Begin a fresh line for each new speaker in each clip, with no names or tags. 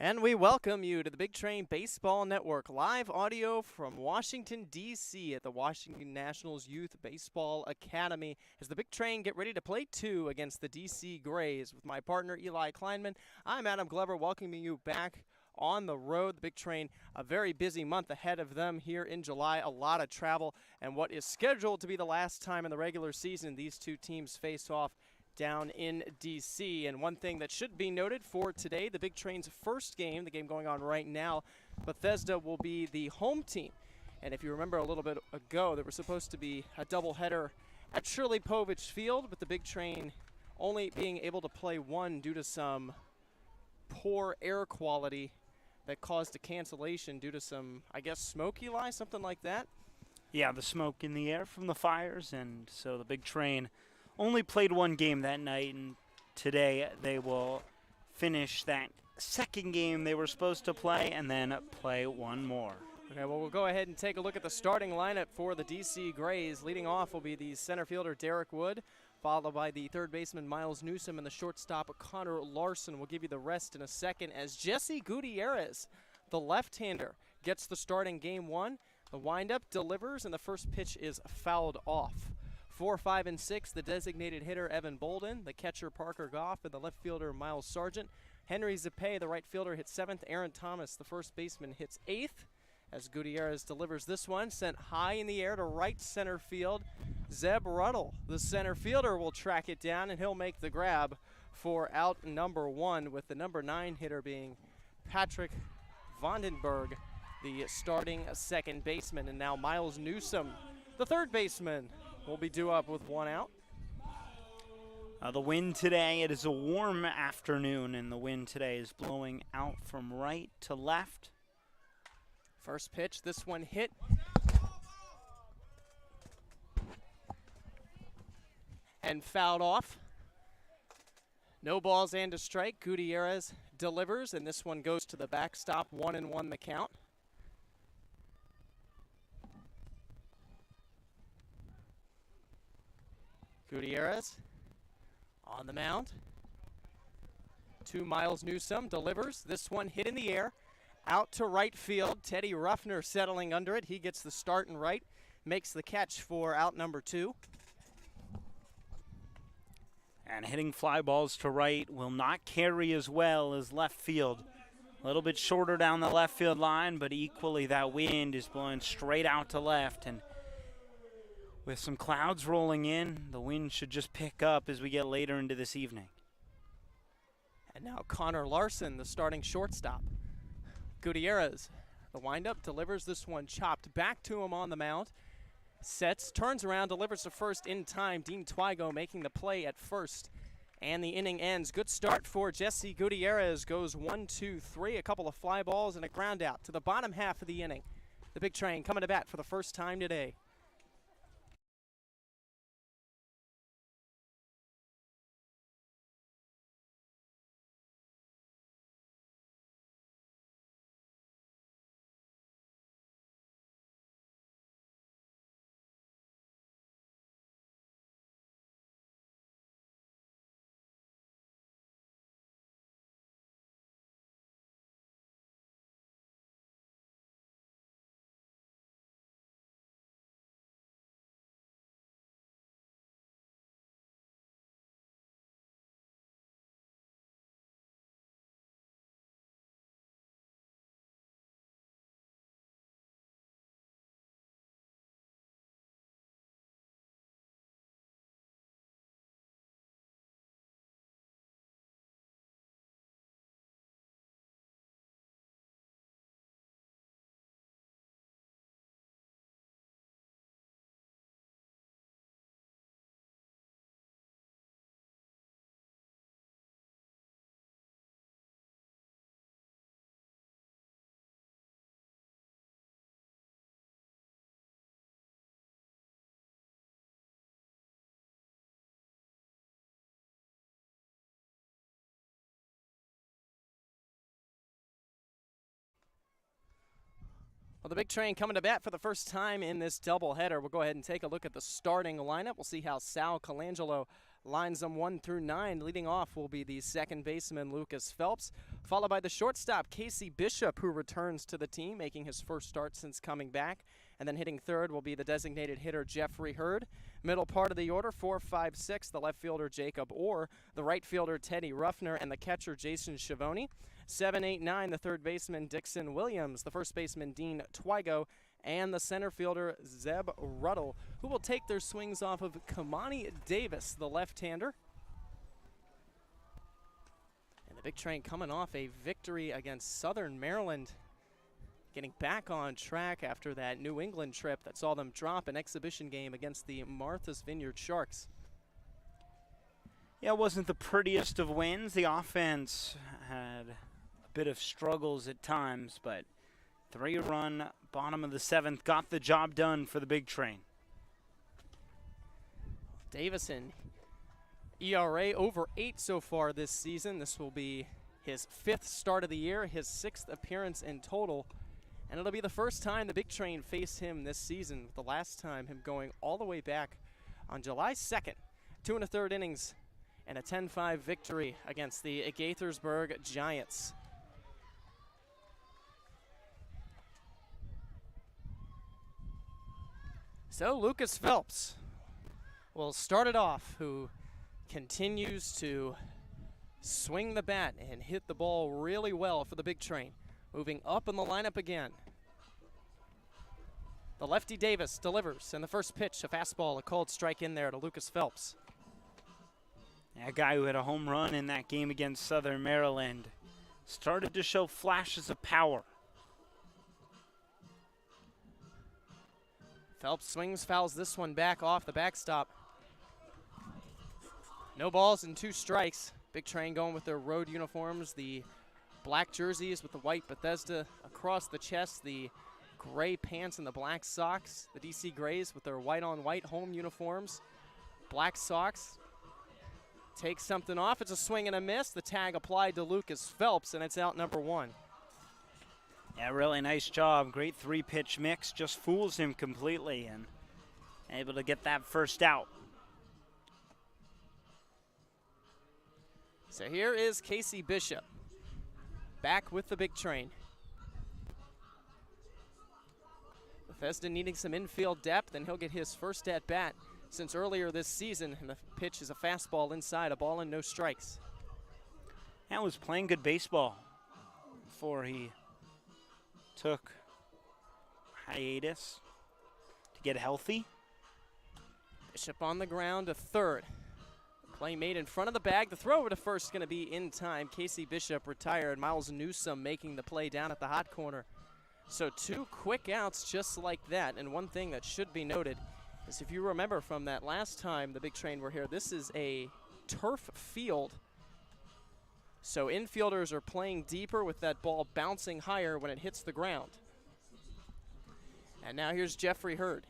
And we welcome you to the Big Train Baseball Network, live audio from Washington, D.C. at the Washington Nationals Youth Baseball Academy as the Big Train get ready to play two against the D.C. Grays. With my partner, Eli Kleinman, I'm Adam Glover, welcoming you back on the road. The Big Train, a very busy month ahead of them here in July, a lot of travel, and what is scheduled to be the last time in the regular season these two teams face off down in D.C. And one thing that should be noted for today, the Big Train's first game, the game going on right now, Bethesda will be the home team. And if you remember a little bit ago, there was supposed to be a doubleheader at Shirley Povich Field, but the Big Train only being able to play one due to some poor air quality that caused a cancellation due to some, I guess, smoke, Eli, something like that?
Yeah, the smoke in the air from the fires, and so the Big Train only played one game that night, and today they will finish that second game they were supposed to play and then play one more.
Okay, well, we'll go ahead and take a look at the starting lineup for the D.C. Grays. Leading off will be the center fielder, Derek Wood, followed by the third baseman, Miles Newsom, and the shortstop, Connor Larson. We'll give you the rest in a second as Jesse Gutierrez, the left-hander, gets the starting game one. The windup delivers, and the first pitch is fouled off. 4, 5, and 6, the designated hitter, Evan Bolden, the catcher, Parker Goff, and the left fielder, Miles Sargent. Henry Zapay, the right fielder, hits 7th. Aaron Thomas, the first baseman, hits 8th. As Gutierrez delivers this one, sent high in the air to right center field. Zeb Ruddle, the center fielder, will track it down, and he'll make the grab for out number 1, with the number 9 hitter being Patrick Vandenberg, the starting second baseman. And now Miles Newsom, the third baseman, will be due up with one out.
The wind today, it is a warm afternoon, and the wind today is blowing out from right to left.
First pitch, this one hit. And fouled off. No balls and a strike. Gutierrez delivers, and this one goes to the backstop. 1-1 the count. Gutierrez on the mound. To Miles Newsom, delivers. This one hit in the air. Out to right field. Teddy Ruffner settling under it. He gets the start in right. Makes the catch for out number 2.
And hitting fly balls to right will not carry as well as left field. A little bit shorter down the left field line, but equally that wind is blowing straight out to left. And with some clouds rolling in, the wind should just pick up as we get later into this evening.
And now Connor Larson, the starting shortstop. Gutierrez, the windup, delivers this one chopped back to him on the mound. Sets, turns around, delivers to first in time. Dean Twigo making the play at first. And the inning ends. Good start for Jesse Gutierrez. Goes 1, 2, 3. A couple of fly balls and a ground out to the bottom half of the inning. The Big Train coming to bat for the first time today. Well, the Big Train coming to bat for the first time in this doubleheader. We'll go ahead and take a look at the starting lineup. We'll see how Sal Colangelo lines them 1 through 9. Leading off will be the second baseman, Lucas Phelps, followed by the shortstop, Casey Bishop, who returns to the team, making his first start since coming back. And then hitting third will be the designated hitter, Jeffrey Hurd. Middle part of the order, 4, 5, 6, the left fielder, Jacob Orr, the right fielder, Teddy Ruffner, and the catcher, Jason Schiavone. 7, 8, 9, the third baseman, Dixon Williams, the first baseman, Dean Twigo, and the center fielder, Zeb Ruddle, who will take their swings off of Kamani Davis, the left-hander. And the Big Train coming off a victory against Southern Maryland, getting back on track after that New England trip that saw them drop an exhibition game against the Martha's Vineyard Sharks.
Yeah, it wasn't the prettiest of wins. The offense had a bit of struggles at times, but 3-run bottom of the 7th got the job done for the Big Train.
Davison, ERA over 8 so far this season. This will be his 5th start of the year, his 6th appearance in total. And it'll be the first time the Big Train face him this season, with the last time him going all the way back on July 2nd. 2 1/3 innings and a 10-5 victory against the Gaithersburg Giants. So Lucas Phelps will start it off, who continues to swing the bat and hit the ball really well for the Big Train. Moving up in the lineup again. The lefty Davis delivers, and the first pitch, a fastball, a called strike in there to Lucas Phelps.
A guy who had a home run in that game against Southern Maryland started to show flashes of power.
Phelps swings, fouls this one back off the backstop. No balls and 2 strikes. Big Train going with their road uniforms, the black jerseys with the white Bethesda across the chest, the gray pants and the black socks. The DC Grays with their white-on-white home uniforms, black socks. Takes something off. It's a swing and a miss. The tag applied to Lucas Phelps, and it's out number 1.
Yeah, really nice job. Great 3-pitch mix. Just fools him completely and able to get that first out.
So here is Casey Bishop, back with the Big Train. Bethesda needing some infield depth, and he'll get his first at-bat since earlier this season, and the pitch is a fastball inside, a ball and no strikes.
That was playing good baseball before he took hiatus to get healthy.
Bishop on the ground to third. Play made in front of the bag. The throw over to first is going to be in time. Casey Bishop retired. Miles Newsome making the play down at the hot corner. So 2 quick outs just like that. And one thing that should be noted is, if you remember from that last time the Big Train were here, this is a turf field. So infielders are playing deeper with that ball bouncing higher when it hits the ground. And now here's Jeffrey Hurd.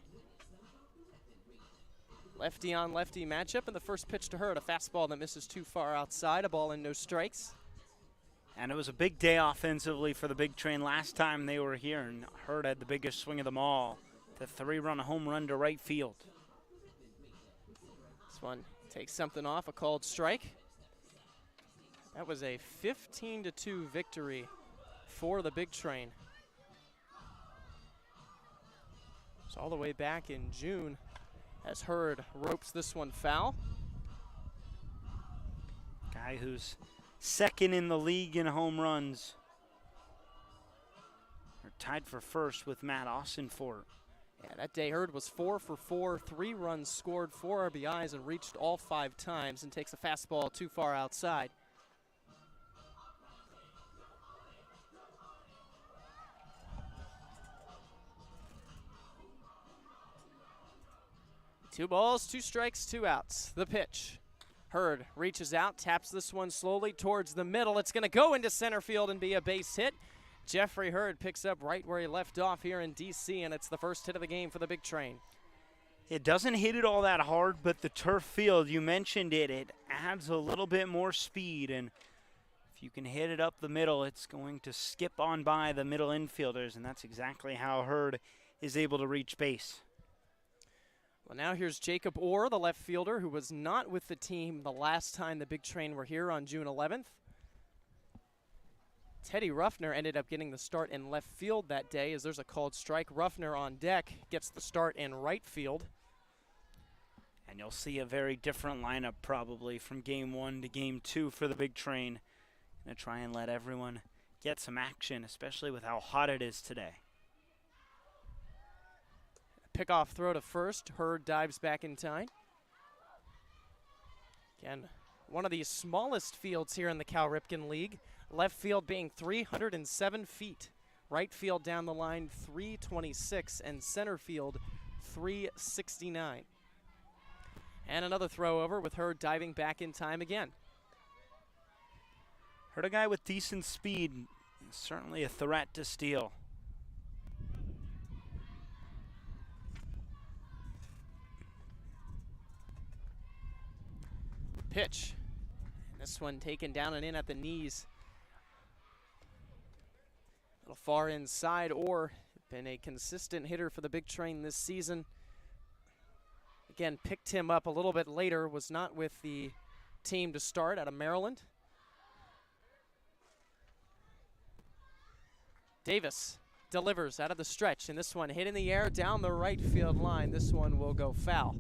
Lefty on lefty matchup, and the first pitch to Hurd, a fastball that misses too far outside, a ball and no strikes.
And it was a big day offensively for the Big Train last time they were here, and Hurd had the biggest swing of them all. The 3-run home run to right field.
This one takes something off, a called strike. That was a 15-2 victory for the Big Train. It's all the way back in June as Hurd ropes this one foul.
Guy who's second in the league in home runs. They're tied for first with Matt Austinfort.
Yeah, that day Hurd was 4 for 4, 3 runs scored, 4 RBIs, and reached all 5 times, and takes a fastball too far outside. Two balls, 2 strikes, 2 outs. The pitch. Hurd reaches out, taps this one slowly towards the middle. It's going to go into center field and be a base hit. Jeffrey Hurd picks up right where he left off here in D.C., and it's the first hit of the game for the Big Train.
It doesn't hit it all that hard, but the turf field, you mentioned it, it adds a little bit more speed, and if you can hit it up the middle, it's going to skip on by the middle infielders, and that's exactly how Hurd is able to reach base.
Well, now here's Jacob Orr, the left fielder, who was not with the team the last time the Big Train were here on June 11th. Teddy Ruffner ended up getting the start in left field that day as there's a called strike. Ruffner on deck gets the start in right field.
And you'll see a very different lineup probably from game 1 to game 2 for the Big Train. Gonna try and let everyone get some action, especially with how hot it is today.
Pickoff throw to first. Hurd dives back in time. Again, one of the smallest fields here in the Cal Ripken League. Left field being 307 feet. Right field down the line 326 and center field 369. And another throw over with Hurd diving back in time again.
Hurd, a guy with decent speed, certainly a threat to steal.
Pitch. This one taken down and in at the knees. A little far inside. Orr been a consistent hitter for the Big Train this season. Again, picked him up a little bit later, was not with the team to start out of Maryland. Davis delivers out of the stretch, and this one hit in the air down the right field line. This one will go foul.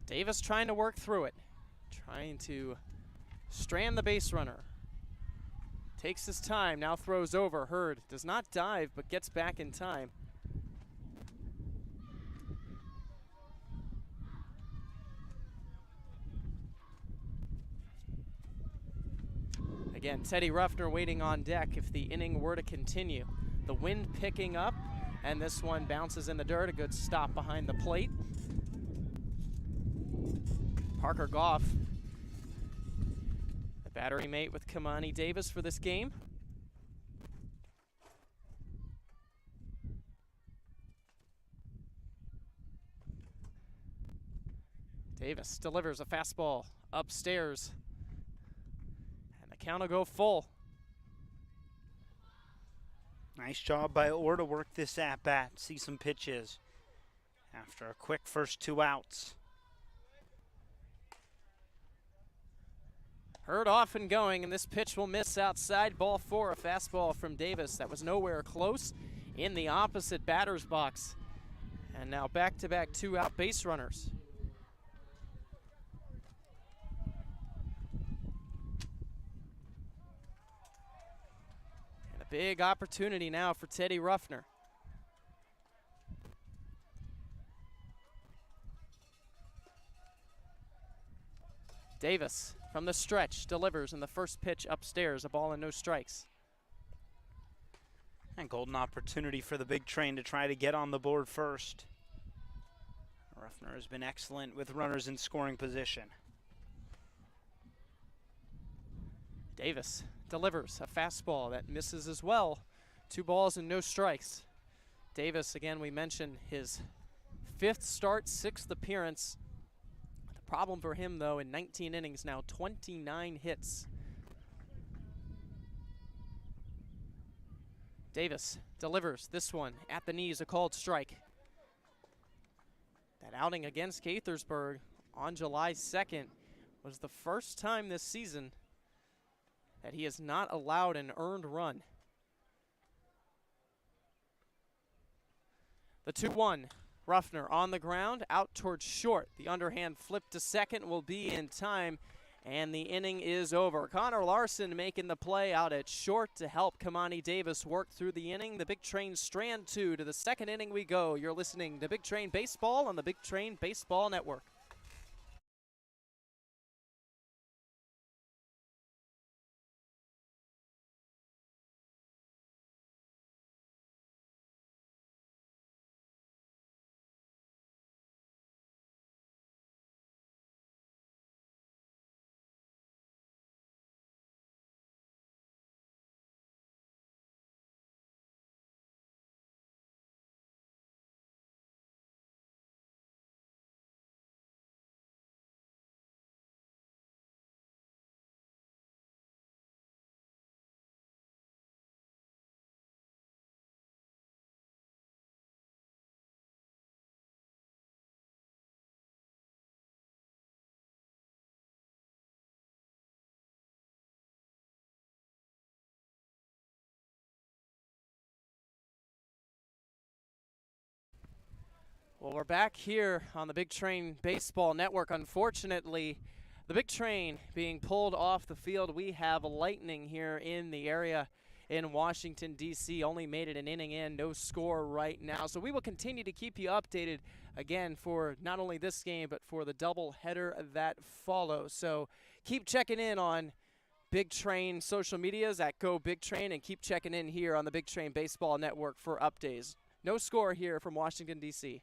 Davis trying to work through it, trying to strand the base runner. Takes his time, now throws over. Hurd does not dive, but gets back in time. Again, Teddy Ruffner waiting on deck if the inning were to continue. The wind picking up, and this one bounces in the dirt. A good stop behind the plate. Parker Goff, the battery mate with Kamani Davis for this game. Davis delivers a fastball upstairs, and the count will go full.
Nice job by Orr to work this at-bat, see some pitches after a quick first 2 outs.
Hurd off and going, and this pitch will miss outside. Ball 4, a fastball from Davis that was nowhere close in the opposite batter's box. And now back-to-back 2-out base runners. And a big opportunity now for Teddy Ruffner. Davis from the stretch delivers in the first pitch upstairs, a ball and no strikes.
And golden opportunity for the Big Train to try to get on the board first. Ruffner has been excellent with runners in scoring position.
Davis delivers a fastball that misses as well. 2 balls and no strikes. Davis, again, we mentioned his 5th start, 6th appearance. Problem for him, though, in 19 innings now, 29 hits. Davis delivers this one at the knees, a called strike. That outing against Gaithersburg on July 2nd was the first time this season that he has not allowed an earned run. The 2-1. Ruffner on the ground, out towards short. The underhand flip to second will be in time, and the inning is over. Connor Larson making the play out at short to help Kamani Davis work through the inning. The Big Train strand 2 to the 2nd inning we go. You're listening to Big Train Baseball on the Big Train Baseball Network. Well, we're back here on the Big Train Baseball Network. Unfortunately, the Big Train being pulled off the field. We have lightning here in the area in Washington, D.C. Only made it an inning in, no score right now. So we will continue to keep you updated again for not only this game, but for the doubleheader that follows. So keep checking in on Big Train social medias at Go Big Train, and keep checking in here on the Big Train Baseball Network for updates. No score here from Washington, D.C.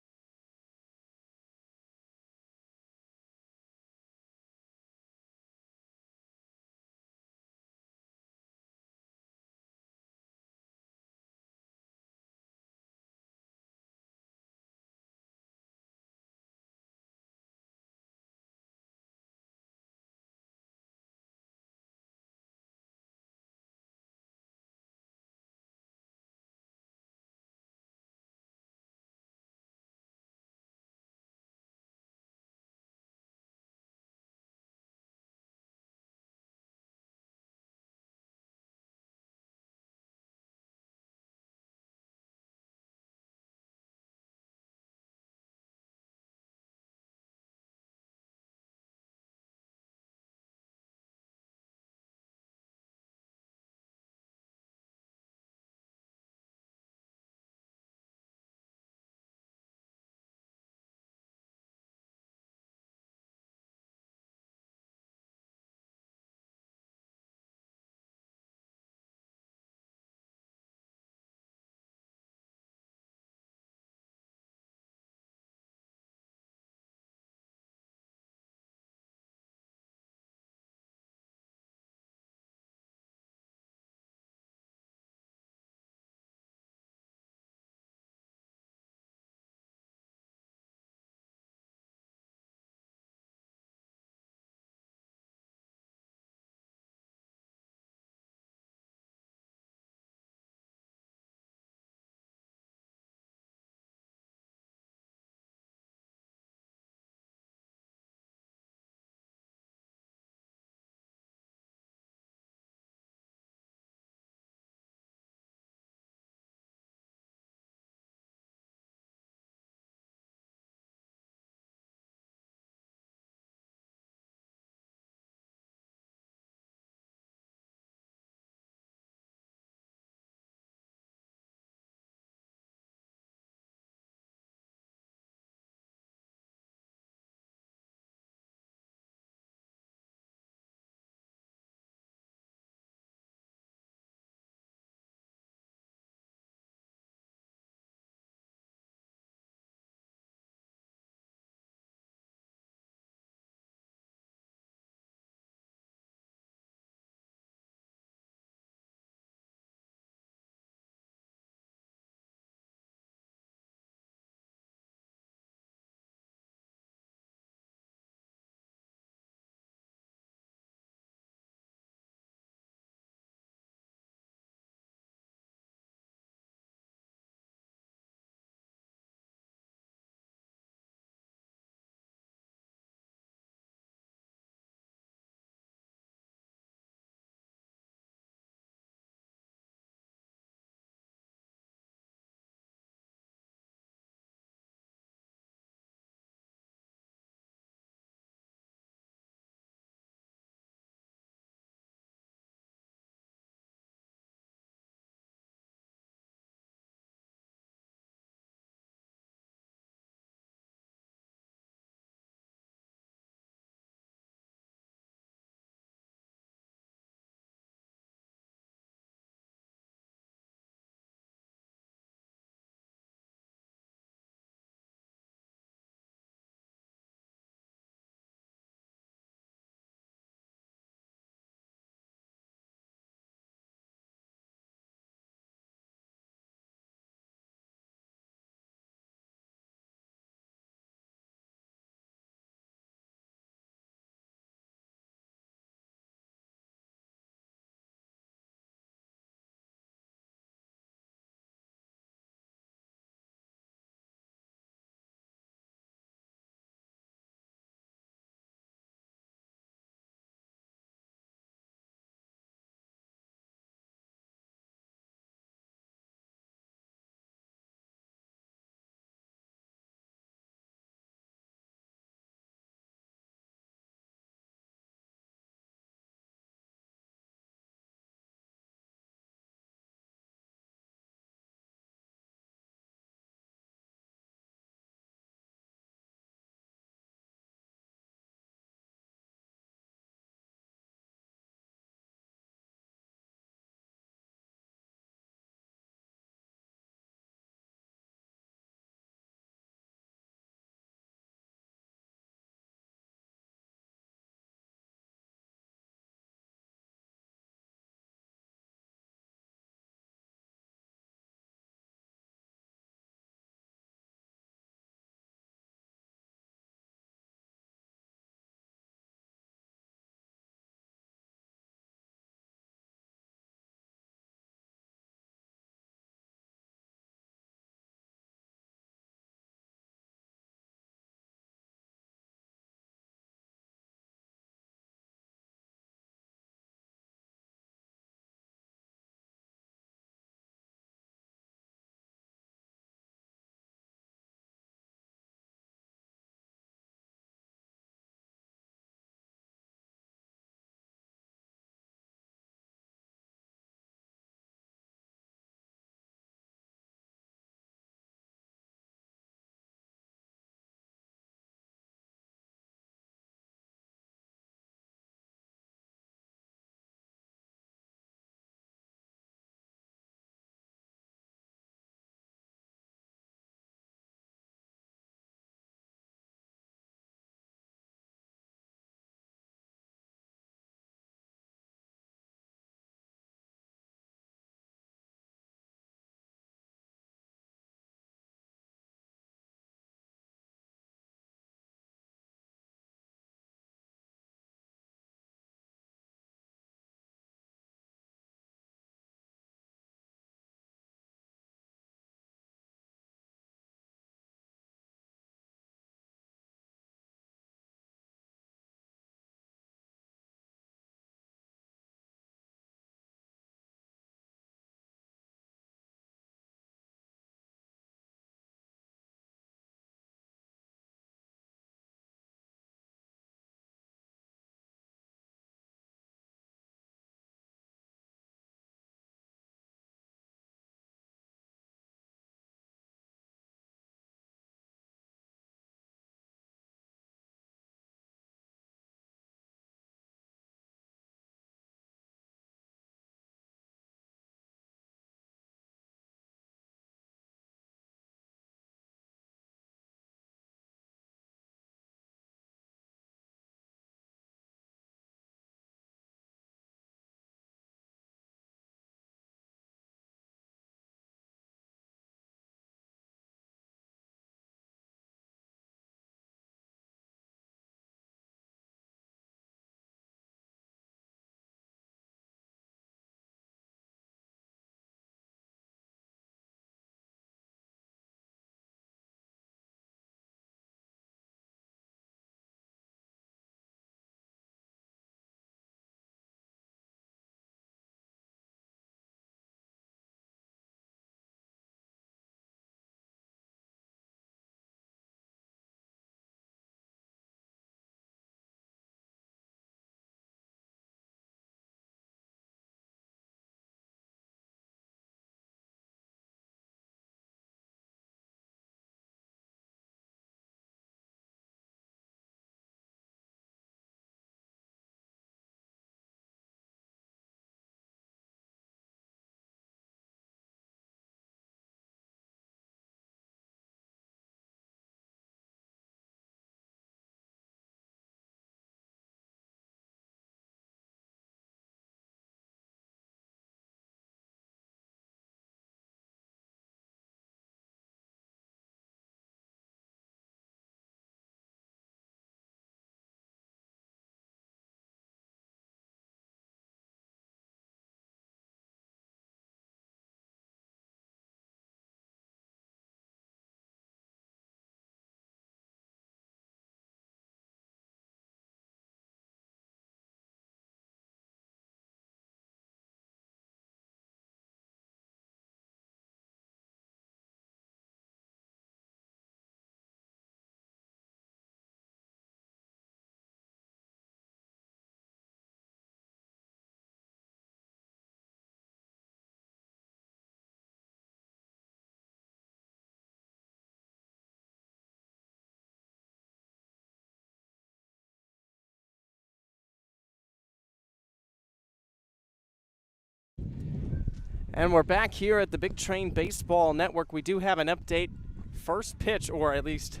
And we're back here at the Big Train Baseball Network. We do have an update. First pitch, or at least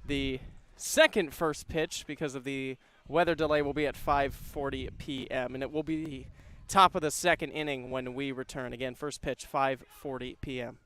the second first pitch because of the weather delay, will be at 5:40 p.m. And it will be the top of the second inning when we return. Again, first pitch, 5:40 p.m.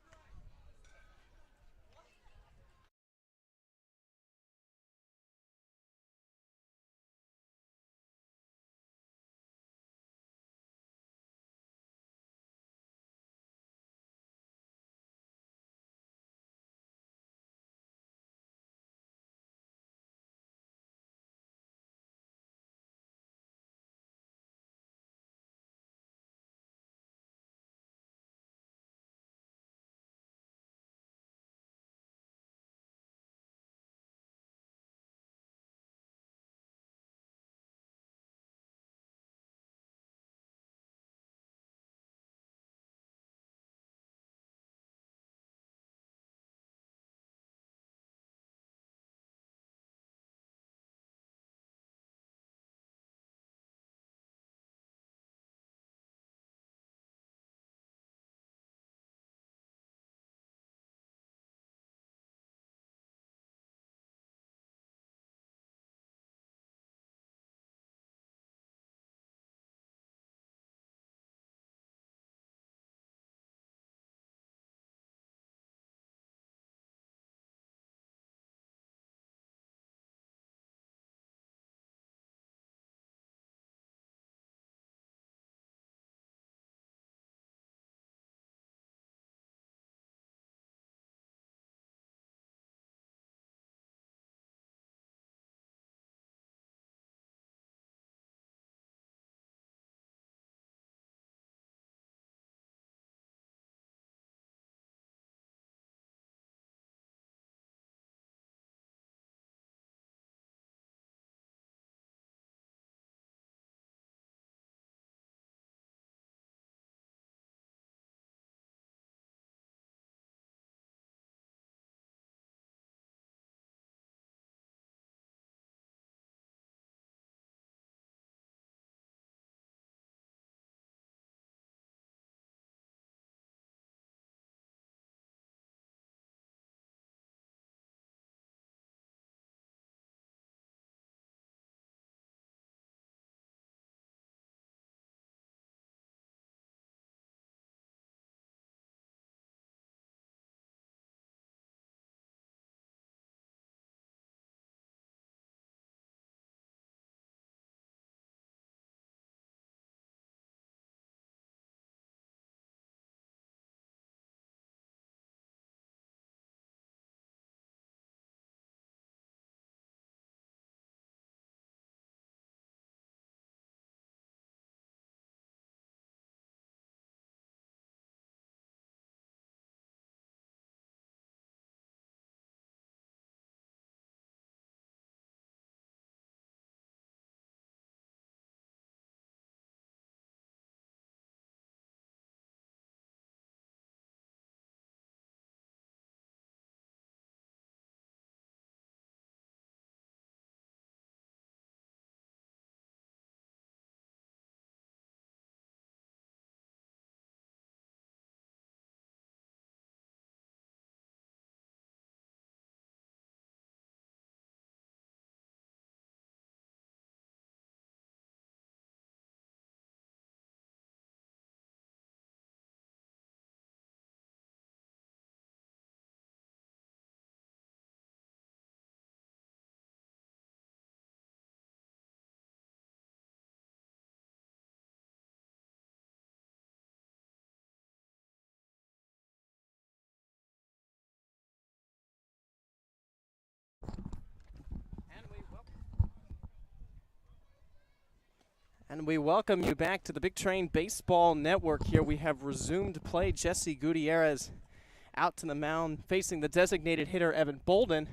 And we welcome you back to the Big Train Baseball Network. Here we have resumed play. Jesse Gutierrez out to the mound facing the designated hitter Evan Bolden.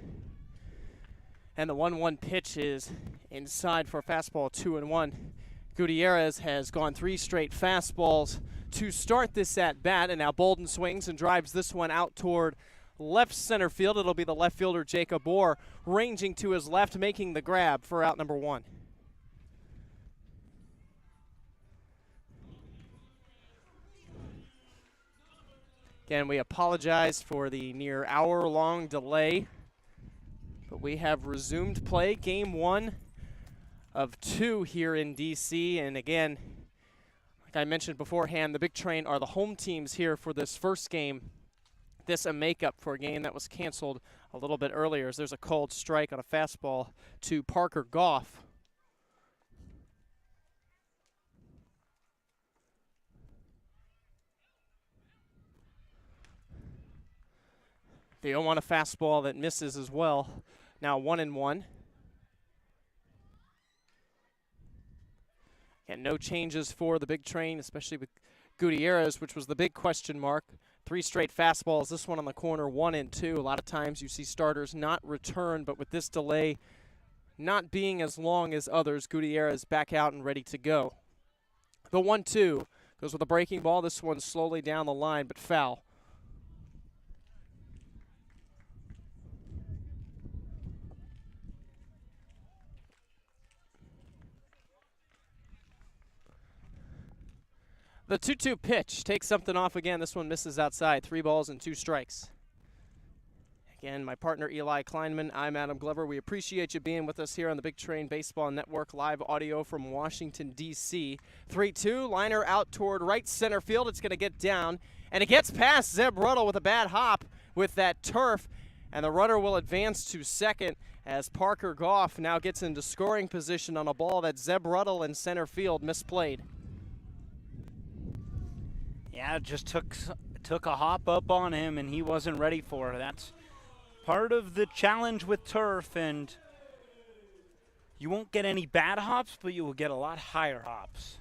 And the 1-1 pitch is inside for a fastball, 2-1. Gutierrez has gone 3 straight fastballs to start this at bat, and now Bolden swings and drives this one out toward left center field. It'll be the left fielder Jacob Orr ranging to his left, making the grab for out number 1. Again, we apologize for the near hour-long delay, but we have resumed play. Game 1 of 2 here in DC, and again, like I mentioned beforehand, the Big Train are the home teams here for this first game. This a makeup for a game that was canceled a little bit earlier, as there's a called strike on a fastball to Parker Goff. The 0-1 a fastball that misses as well. Now 1-1. And no changes for the Big Train, especially with Gutierrez, which was the big question mark. 3 straight fastballs, this one on the corner, 1-2. A lot of times you see starters not return, but with this delay not being as long as others, Gutierrez back out and ready to go. The 1-2 goes with a breaking ball. This one slowly down the line, but foul. The 2-2 pitch takes something off again. This one misses outside. 3 balls and 2 strikes. Again, my partner Eli Kleinman, I'm Adam Glover. We appreciate you being with us here on the Big Train Baseball Network, live audio from Washington, D.C. 3-2, liner out toward right center field. It's going to get down, and it gets past Zeb Ruddle with a bad hop with that turf, and the runner will advance to second as Parker Goff now gets into scoring position on a ball that Zeb Ruddle in center field misplayed.
Yeah, it just took a hop up on him, and he wasn't ready for it. That's part of the challenge with turf, and you won't get any bad hops, but you will get a lot higher hops.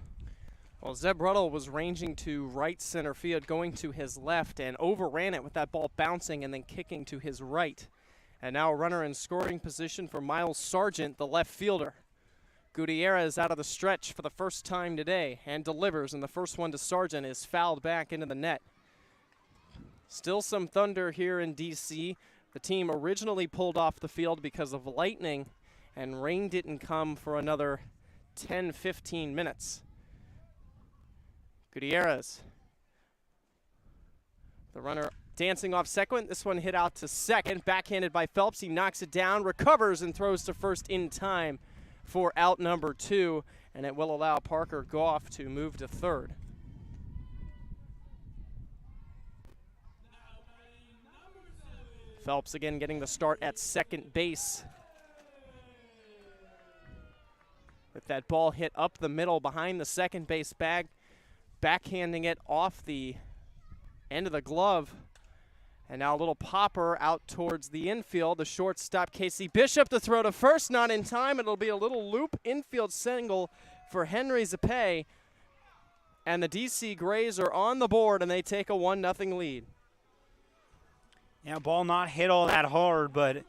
Well, Zeb Ruddle was ranging to right center field, going to his left, and overran it with that ball bouncing and then kicking to his right. And now a runner in scoring position for Miles Sargent, the left fielder. Gutierrez out of the stretch for the first time today and delivers, and the first one to Sargent is fouled back into the net. Still some thunder here in D.C. The team originally pulled off the field because of lightning, and rain didn't come for another 10-15 minutes. Gutierrez, the runner dancing off second. This one hit out to second, backhanded by Phelps. He knocks it down, recovers, and throws to first in time for out number 2, and it will allow Parker Goff to move to third. Phelps again getting the start at second base. With that ball hit up the middle behind the second base bag, backhanding it off the end of the glove. And now a little popper out towards the infield. The shortstop, Casey Bishop, to throw to first, not in time. It'll be a little loop infield single for Henry Zapay. And the DC Grays are on the board, and they take a 1-0 lead.
Yeah, ball not hit all that hard, but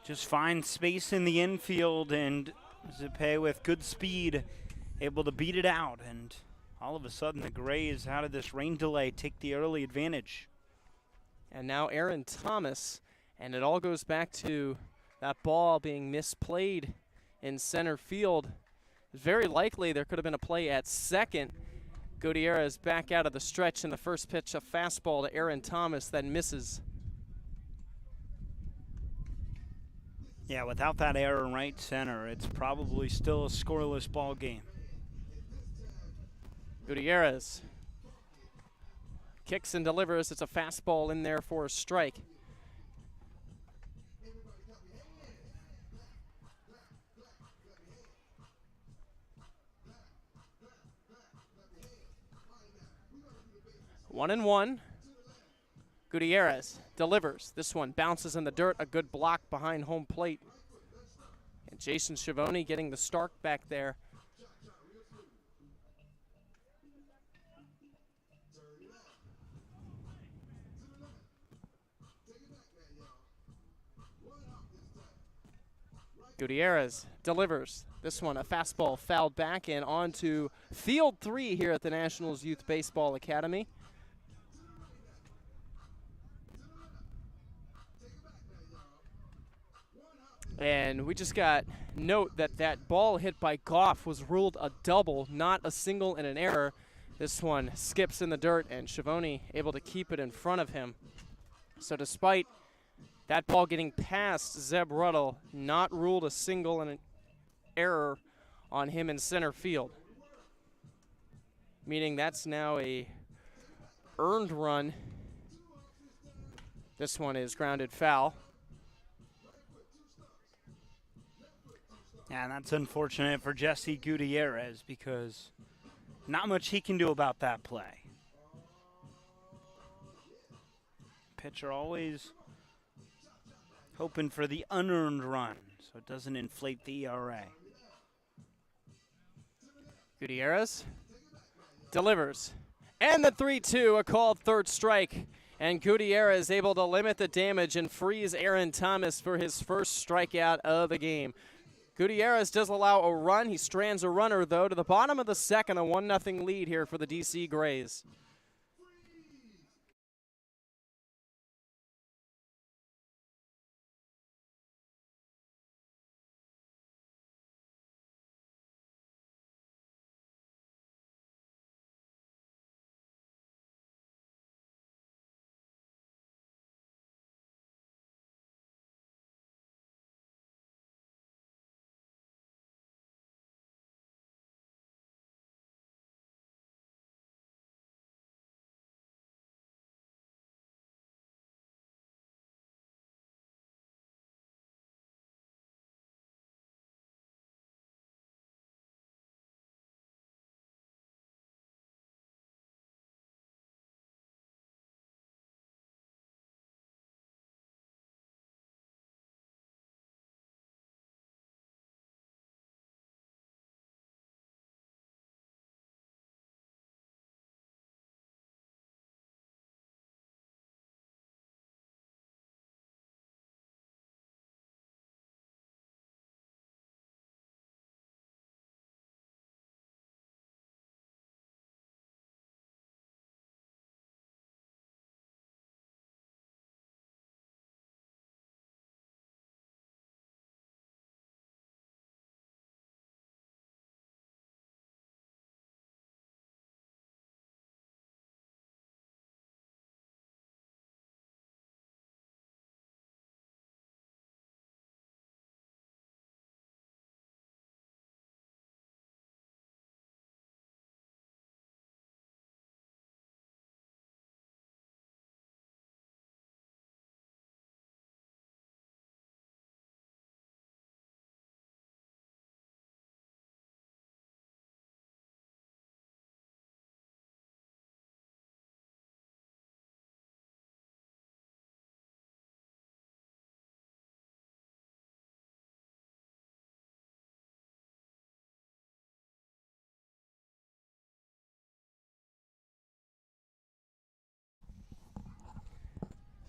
just finds space in the infield, and Zapay with good speed able to beat it out. And all of a sudden the Grays, out of this rain delay, take the early advantage.
And now Aaron Thomas, and it all goes back to that ball being misplayed in center field. Very likely there could have been a play at second. Gutierrez back out of the stretch in the first pitch, a fastball to Aaron Thomas that misses.
Yeah, without that error in right center, it's probably still a scoreless ball game.
Gutierrez kicks and delivers. It's a fastball in there for a strike. One and one. Gutierrez delivers. This one bounces in the dirt. A good block behind home plate. And Jason Schiavone getting the start back there. Gutierrez delivers. This one, a fastball fouled back and on to field 3 here at the Nationals Youth Baseball Academy. And we just got note that that ball hit by Goff was ruled a double, not a single and an error. This one skips in the dirt, and Schiavone able to keep it in front of him. So despite that ball getting past Zeb Ruddle, not ruled a single and an error on him in center field. Meaning that's now a earned run. This one is grounded foul.
Yeah, and that's unfortunate for Jesse Gutierrez because not much he can do about that play. Pitcher always hoping for the unearned run so it doesn't inflate the ERA.
Gutierrez delivers. And the 3-2, a called third strike. And Gutierrez able to limit the damage and freeze Aaron Thomas for his first strikeout of the game. Gutierrez does allow a run. He strands a runner, though, to the bottom of the second, a 1-0 lead here for the DC Grays.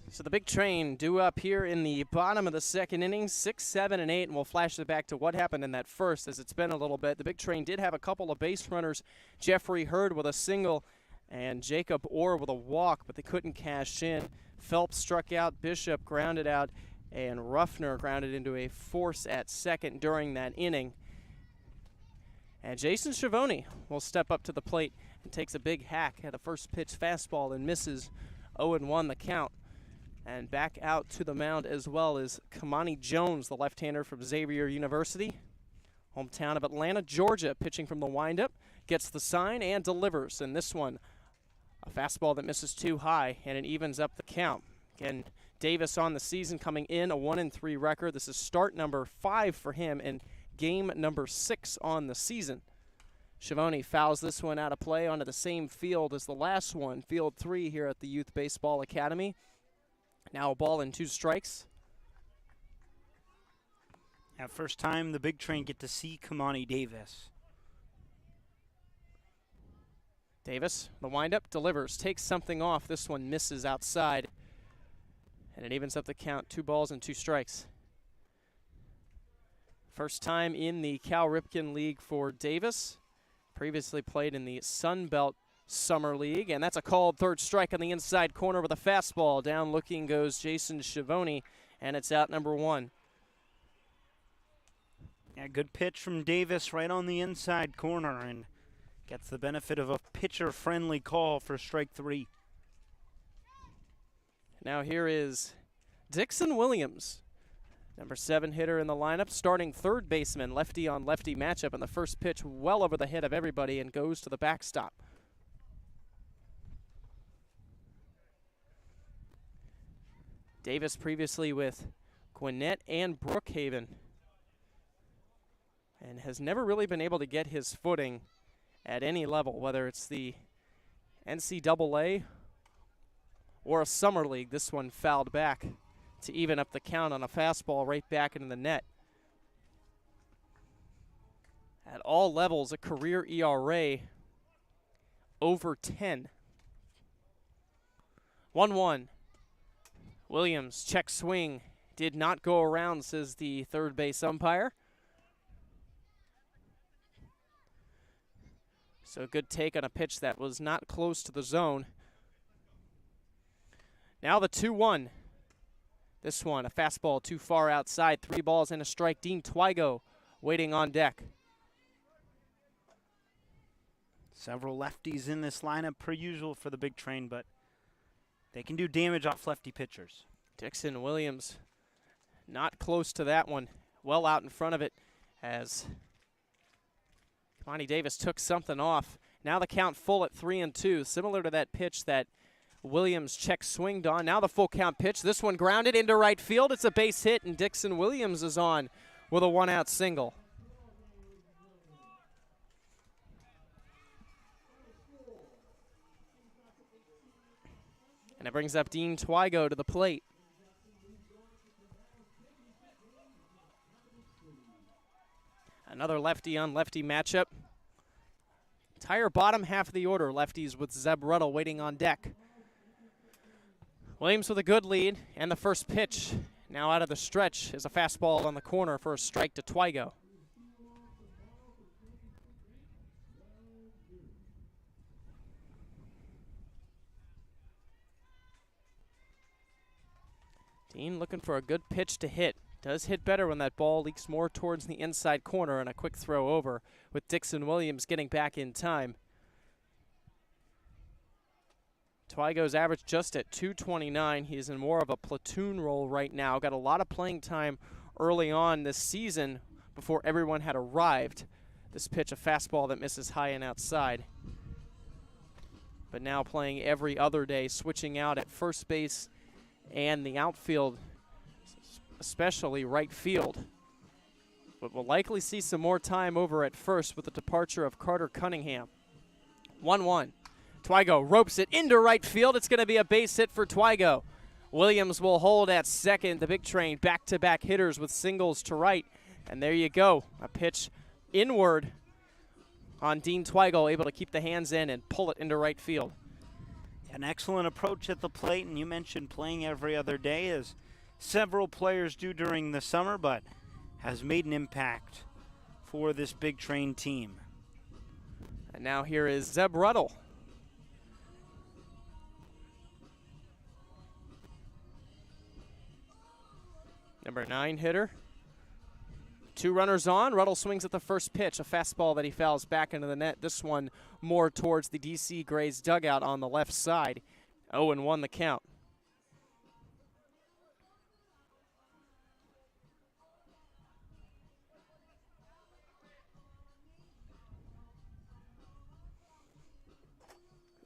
So the big train due up here in the bottom of the second inning, 6, 7, and 8, and we'll flash it back to what happened in that first as it's been a little bit. The big train did have a couple of base runners, Jeffrey Hurd with a single and Jacob Orr with a walk, but they couldn't cash in. Phelps struck out, Bishop grounded out, and Ruffner grounded into a force at second during that inning. And Jason Schiavone will step up to the plate and takes a big hack at a first pitch fastball and misses 0-1 the count. And back out to the mound as well as Kamani Jones, the left-hander from Xavier University, hometown of Atlanta, Georgia, pitching from the windup, gets the sign and delivers. And this one, a fastball that misses too high, and it evens up the count. Again, Davis on the season coming in, a 1-3 record. This is start number 5 for him and game number 6 on the season. Schiavone fouls this one out of play onto the same field as the last one, field 3 here at the Youth Baseball Academy. Now a ball and 2 strikes.
Yeah, first time the big train get to see Kamani Davis.
Davis, the windup, delivers, takes something off. This one misses outside. And it evens up the count, 2 balls and 2 strikes. First time in the Cal Ripken League for Davis. Previously played in the Sun Belt Summer League, and that's a called third strike on the inside corner with a fastball. Down looking goes Jason Schiavone, and it's out number 1.
Yeah, good pitch from Davis right on the inside corner, and Gets the benefit of a pitcher-friendly call for strike 3.
Now here is Dixon Williams, number 7 hitter in the lineup, starting third baseman, lefty on lefty matchup, and the first pitch well over the head of everybody and goes to the backstop. Davis previously with Gwinnett and Brookhaven, and has never really been able to get his footing at any level, whether it's the NCAA or a summer league. This one fouled back to even up the count on a fastball right back into the net. At all levels, a career ERA over 10. 1-1. Williams, check swing, did not go around, says the third base umpire. So a good take on a pitch that was not close to the zone. Now the 2-1. This one, a fastball too far outside. 3 balls and a strike. Dean Twigo waiting on deck.
Several lefties in this lineup per usual for the Big Train, but they can do damage off lefty pitchers.
Dixon Williams not close to that one. Well out in front of it as Kamani Davis took something off. Now the count full at 3-2, similar to that pitch that Williams check swinged on. Now the full count pitch. This one grounded into right field. It's a base hit, and Dixon Williams is on with a 1-out single. And it brings up Dean Twigo to the plate. Another lefty on lefty matchup. Entire bottom half of the order, lefties with Zeb Ruddle waiting on deck. Williams with a good lead, and the first pitch now out of the stretch is a fastball on the corner for a strike to Twigo. Dean looking for a good pitch to hit. Does hit better when that ball leaks more towards the inside corner, and a quick throw over with Dixon Williams getting back in time. Twigo's average just at .229. He's in more of a platoon role right now. Got a lot of playing time early on this season before everyone had arrived. This pitch, a fastball that misses high and outside. But now playing every other day, switching out at first base and the outfield, especially right field. But we'll likely see some more time over at first with the departure of Carter Cunningham. 1-1. Twigo ropes it into right field. It's going to be a base hit for Twigo. Williams will hold at second. The Big Train back-to-back hitters with singles to right. And there you go. A pitch inward on Dean Twigo, able to keep the hands in and pull it into right field.
An excellent approach at the plate, and you mentioned playing every other day, as several players do during the summer, but has made an impact for this Big Train team.
And now here is Zeb Ruddle. Number 9 hitter. 2 runners on. Ruddle swings at the first pitch, a fastball that he fouls back into the net. This one more towards the DC Grays dugout on the left side. 0-1 the count.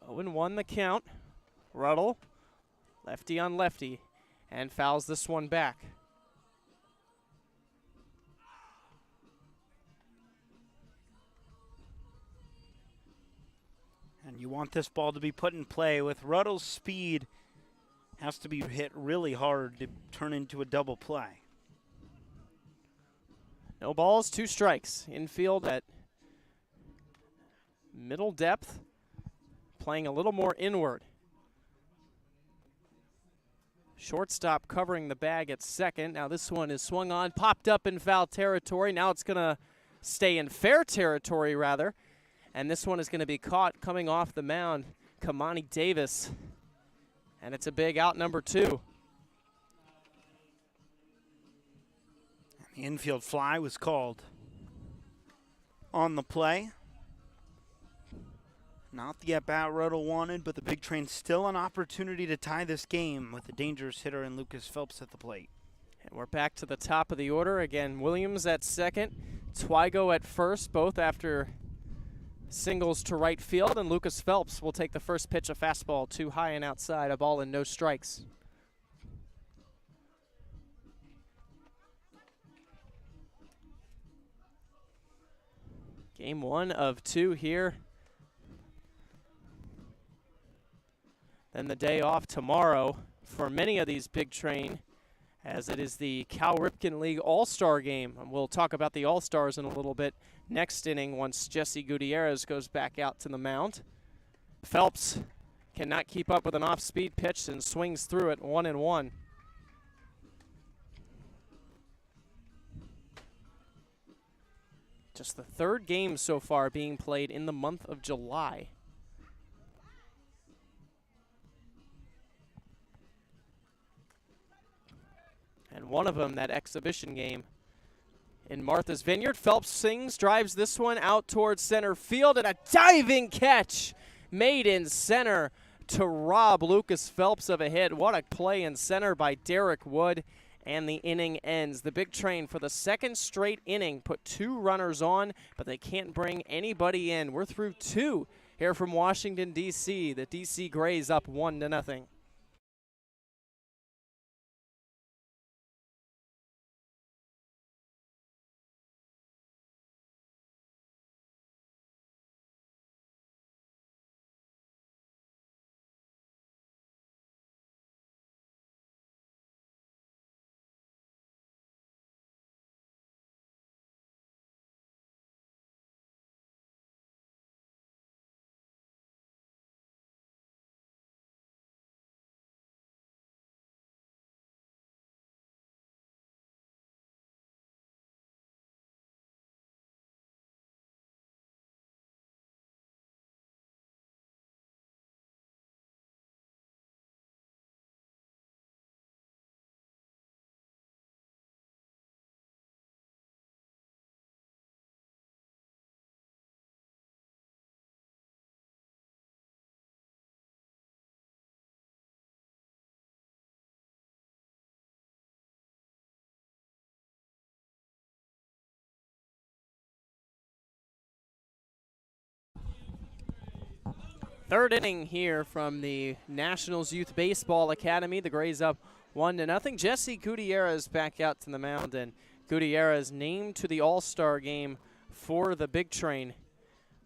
And 1 the count. Ruddle, lefty on lefty, and fouls this one back.
And you want this ball to be put in play. With Ruddle's speed, has to be hit really hard to turn into a double play.
No balls, 2 strikes. Infield at middle depth, playing a little more inward. Shortstop covering the bag at second. Now this one is swung on, popped up in foul territory. Now it's going to stay in fair territory, rather. And this one is going to be caught coming off the mound, Kamani Davis. And it's a big out, number 2.
The infield fly was called on the play. Not the at-bat Roto wanted, but the Big Train still an opportunity to tie this game with the dangerous hitter in Lucas Phelps at the plate.
And we're back to the top of the order. Again, Williams at second, Twigo at first, both after singles to right field, and Lucas Phelps will take the first pitch, a fastball too high and outside, a ball and no strikes. Game 1 of 2 here. Then the day off tomorrow for many of these Big Train, as it is the Cal Ripken League All-Star game. And we'll talk about the All-Stars in a little bit next inning once Jesse Gutierrez goes back out to the mound. Phelps cannot keep up with an off-speed pitch and swings through it 1-1. Just the third game so far being played in the month of July. And one of them, that exhibition game in Martha's Vineyard. Phelps sings, drives this one out towards center field, and a diving catch made in center to rob Lucas Phelps of a hit. What a play in center by Derek Wood. And the inning ends. The Big Train, for the second straight inning, put 2 runners on, but they can't bring anybody in. We're through 2 here from Washington, D.C. The D.C. Grays up 1-0. Third inning here from the Nationals Youth Baseball Academy. The Grays up 1-0. Jesse Gutierrez back out to the mound, and Gutierrez named to the All-Star game for the Big Train.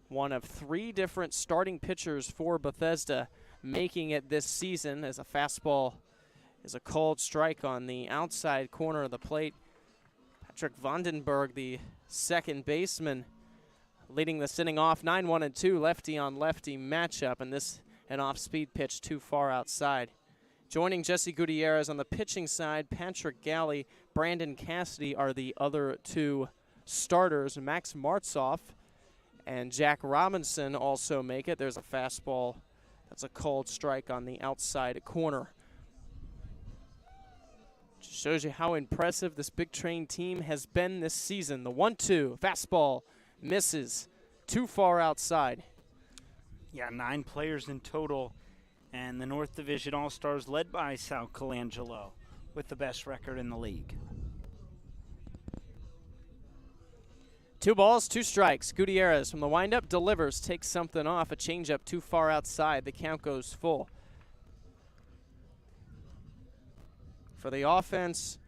One of 3 different starting pitchers for Bethesda making it this season, as a fastball is a called strike on the outside corner of the plate. Patrick Vandenberg, the second baseman, leading this inning off. 9-1-2 lefty on lefty matchup, and this an off-speed pitch too far outside. Joining Jesse Gutierrez on the pitching side, Patrick Galley, Brandon Cassidy are the other 2 starters. Max Martzoff and Jack Robinson also make it. There's a fastball that's a called strike on the outside corner. Just shows you how impressive this Big Train team has been this season. The 1-2 fastball misses too far outside.
Yeah, 9 players in total, and the North Division All-Stars led by Sal Colangelo with the best record in the league.
2 balls, 2 strikes. Gutierrez from the windup delivers, takes something off, a changeup too far outside. The count goes full. For the offense,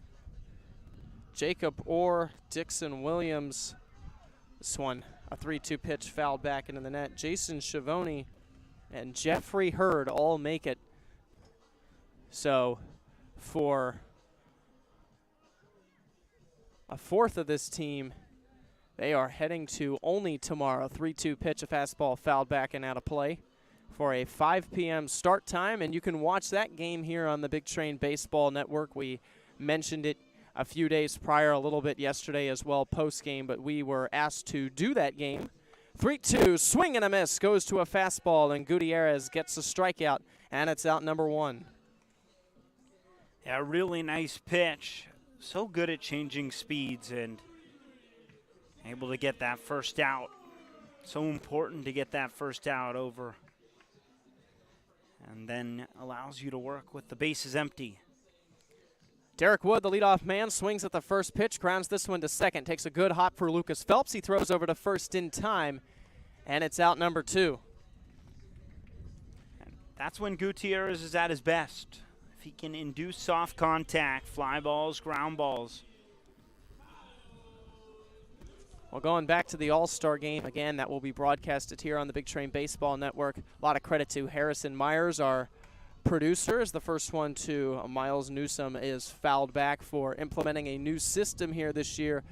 Jacob Orr, Dixon Williams. This one, a 3-2 pitch fouled back into the net. Jason Schiavone and Jeffrey Hurd all make it. So for a fourth of this team, they are heading to only tomorrow. 3-2 pitch, a fastball fouled back and out of play for a 5 p.m. start time. And you can watch that game here on the Big Train Baseball Network. We mentioned it a few days prior, a little bit yesterday as well, post-game, but we were asked to do that game. 3-2, swing and a miss, goes to a fastball, and Gutierrez gets a strikeout, and it's out number 1.
Yeah, really nice pitch. So good at changing speeds and able to get that first out. So important to get that first out over, and then allows you to work with the bases empty.
Derek Wood, the leadoff man, swings at the first pitch, grounds this one to second, takes a good hop for Lucas Phelps. He throws over to first in time, and it's out number 2.
And that's when Gutierrez is at his best. If he can induce soft contact, fly balls, ground balls.
Well, going back to the All-Star game, again, that will be broadcasted here on the Big Train Baseball Network. A lot of credit to Harrison Myers, our producer, is the first one to Miles Newsom is fouled back for implementing a new system here this year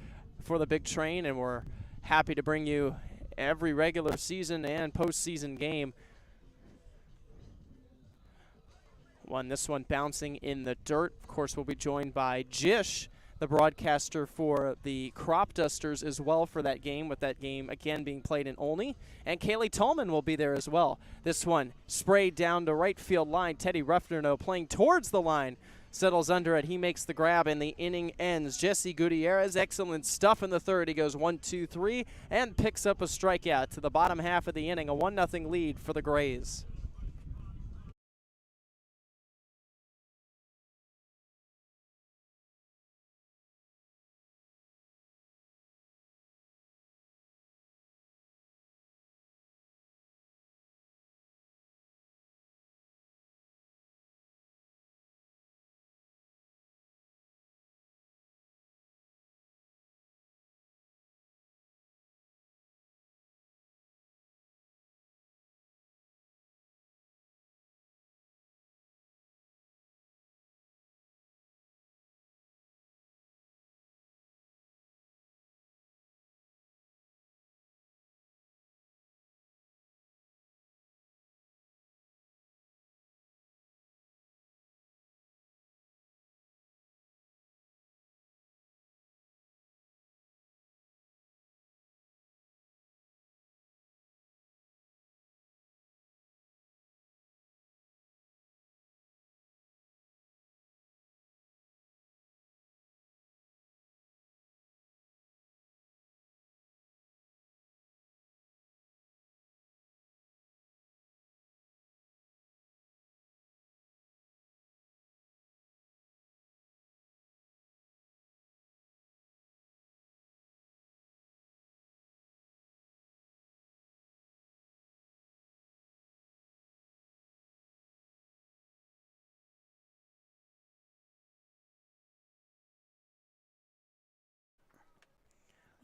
for the Big Train, and we're happy to bring you every regular season and postseason game. This one bouncing in the dirt. Of course, we'll be joined by Jish, the broadcaster for the Crop Dusters as well for that game, with that game again being played in Olney. And Kaylee Tolman will be there as well. This one sprayed down to right field line. Teddy Ruffner playing towards the line. Settles under it. He makes the grab and the inning ends. Jesse Gutierrez, excellent stuff in the third. He goes 1-2-3 and picks up a strikeout to the bottom half of the inning. A 1-0 lead for the Grays.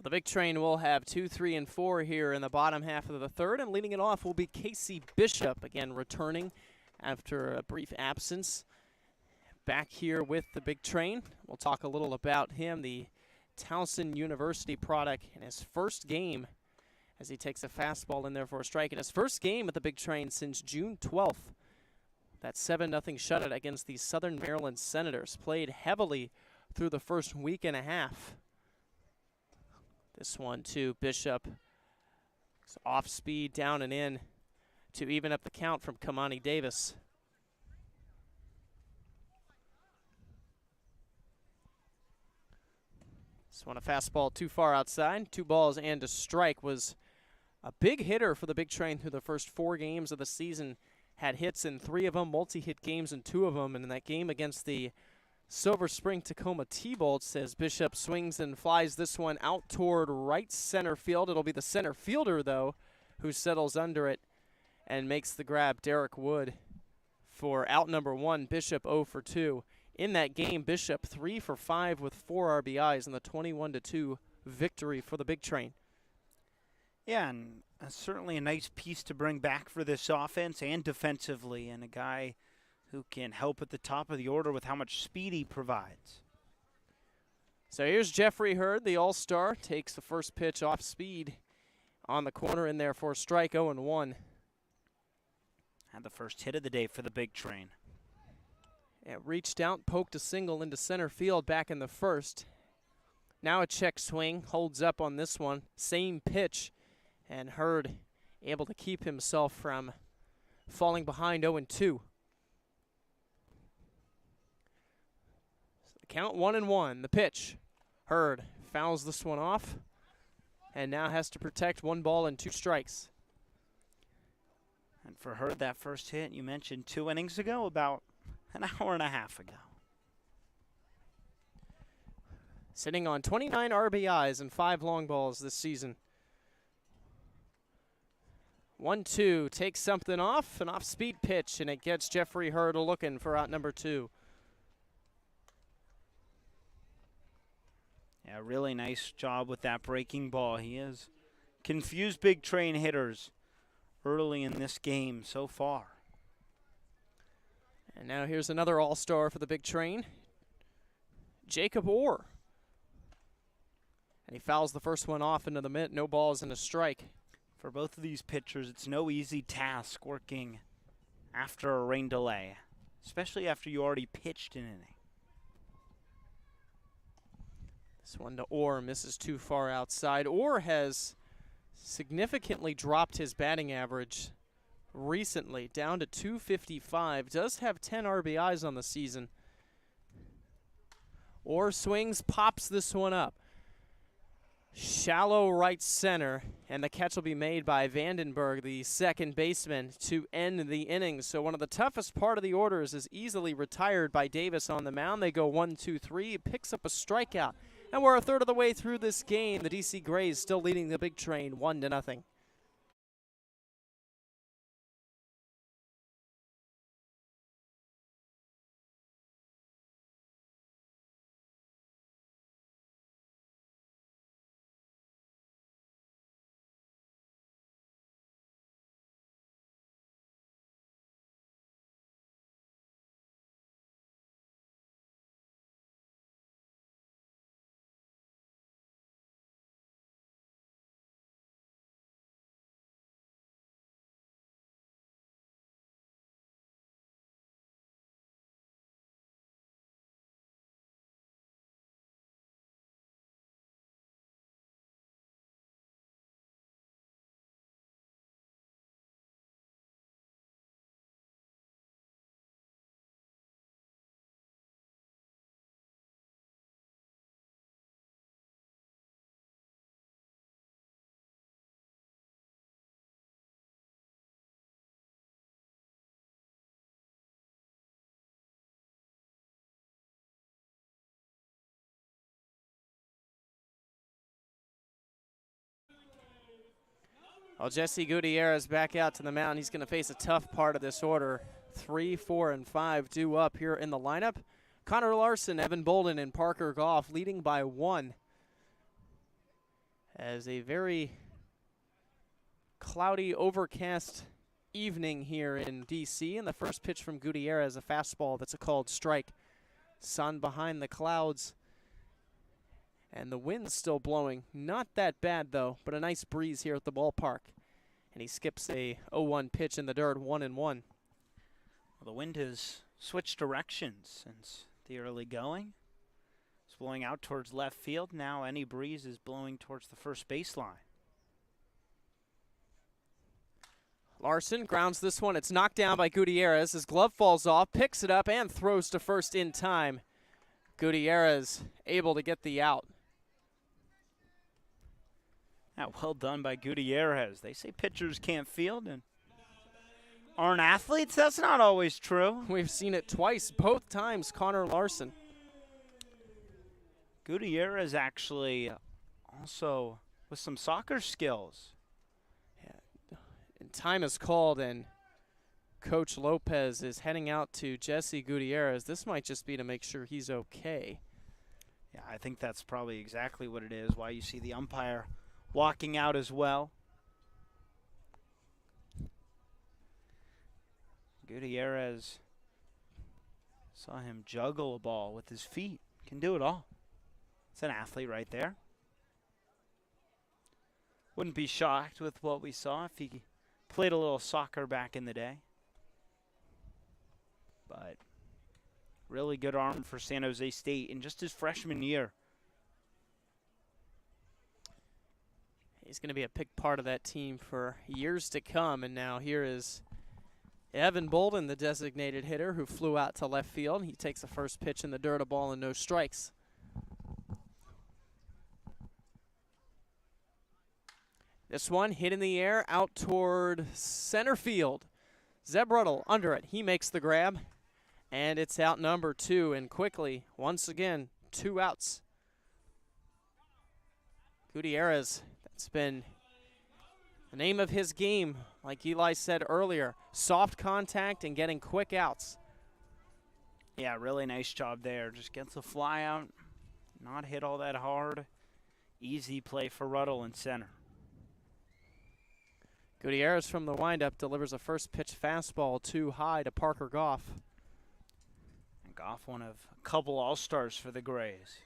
The Big Train will have 2, 3, and 4 here in the bottom half of the third, and leading it off will be Casey Bishop, again returning after a brief absence. Back here with the Big Train. We'll talk a little about him, the Towson University product, in his first game as he takes a fastball in there for a strike. In his first game at the Big Train since June 12th. That 7-0 shutout against the Southern Maryland Senators. Played heavily through the first week and a half. This one to Bishop. It's off speed, down and in to even up the count from Kamani Davis. This one a fastball too far outside. 2 balls and a strike. Was a big hitter for the Big Train through the first 4 games of the season. Had hits in 3 of them, multi-hit games in 2 of them. And in that game against the Silver Spring Tacoma T-Bolts, as Bishop swings and flies this one out toward right center field. It'll be the center fielder, though, who settles under it and makes the grab. Derek Wood for out number 1. Bishop 0 for 2. In that game, Bishop 3 for 5 with 4 RBIs in the 21-2 victory for the Big Train.
Yeah, and certainly a nice piece to bring back for this offense and defensively, and a guy who can help at the top of the order with how much speed he provides.
So here's Jeffrey Hurd, the All-Star, takes the first pitch off speed on the corner in there for a strike, 0-1.
Had the first hit of the day for the Big Train.
It reached out, poked a single into center field back in the first. Now a check swing, holds up on this one. Same pitch, and Hurd able to keep himself from falling behind 0-2. Count 1-1. The pitch. Hurd fouls this one off. and now has to protect 1 ball and 2 strikes.
And for her, that first hit you mentioned 2 innings ago, about an hour and a half ago.
Sitting on 29 RBIs and 5 long balls this season. 1-2, takes something off, an off-speed pitch, and it gets Jeffrey Hurdle looking for out number 2.
Yeah, really nice job with that breaking ball. He has confused big train hitters early in this game so far.
And now here's another all-star for the big train, Jacob Orr. And he fouls the first one off into the mitt, no balls and a strike.
For both of these pitchers, it's no easy task working after a rain delay, especially after you already pitched an inning.
This one to Orr, misses too far outside. Orr has significantly dropped his batting average recently, down to 255. Does have 10 RBIs on the season. Orr swings, pops this one up. Shallow right center, and the catch will be made by Vandenberg, the second baseman, to end the inning. So one of the toughest part of the orders is easily retired by Davis on the mound. They go 1-2-3, he picks up a strikeout. And we're a third of the way through this game. The DC Grays still leading the big train 1-0. Well, Jesse Gutierrez back out to the mound. He's going to face a tough part of this order. 3, 4, and 5 due up here in the lineup. Connor Larson, Evan Bolden, and Parker Goff leading by 1. As a very cloudy, overcast evening here in D.C. And the first pitch from Gutierrez, a fastball that's a called strike. Sun behind the clouds. And the wind's still blowing. Not that bad, though, but a nice breeze here at the ballpark. And he skips a 0-1 pitch in the dirt, 1-1.
Well, the wind has switched directions since the early going. It's blowing out towards left field. Now any breeze is blowing towards the first baseline.
Larson grounds this one. It's knocked down by Gutierrez. His glove falls off, picks it up, and throws to first in time. Gutierrez able to get the out.
Yeah, well done by Gutierrez. They say pitchers can't field and aren't athletes. That's not always true.
We've seen it twice, both times Connor Larson.
Gutierrez actually also with some soccer skills.
Yeah. And time is called, and Coach Lopez is heading out to Jesse Gutierrez. This might just be to make sure he's okay.
Yeah, I think that's probably exactly what it is, why you see the umpire walking out as well. Gutierrez, saw him juggle a ball with his feet. Can do it all. It's an athlete right there. Wouldn't be shocked with what we saw if he played a little soccer back in the day. But really good arm for San Jose State in just his freshman year.
He's going to be a big part of that team for years to come. And now here is Evan Bolden, the designated hitter, who flew out to left field. He takes the first pitch in the dirt, a ball and no strikes. This one hit in the air out toward center field. Zeb Ruddle under it. He makes the grab, and it's out number 2. And quickly, once again, 2 outs. Gutierrez, that's been the name of his game, like Eli said earlier. Soft contact and getting quick outs.
Yeah, really nice job there. Just gets a fly out, not hit all that hard. Easy play for Ruddle in center.
Gutierrez from the windup delivers a first pitch fastball too high to Parker Goff.
And Goff, one of a couple all-stars for the Grays.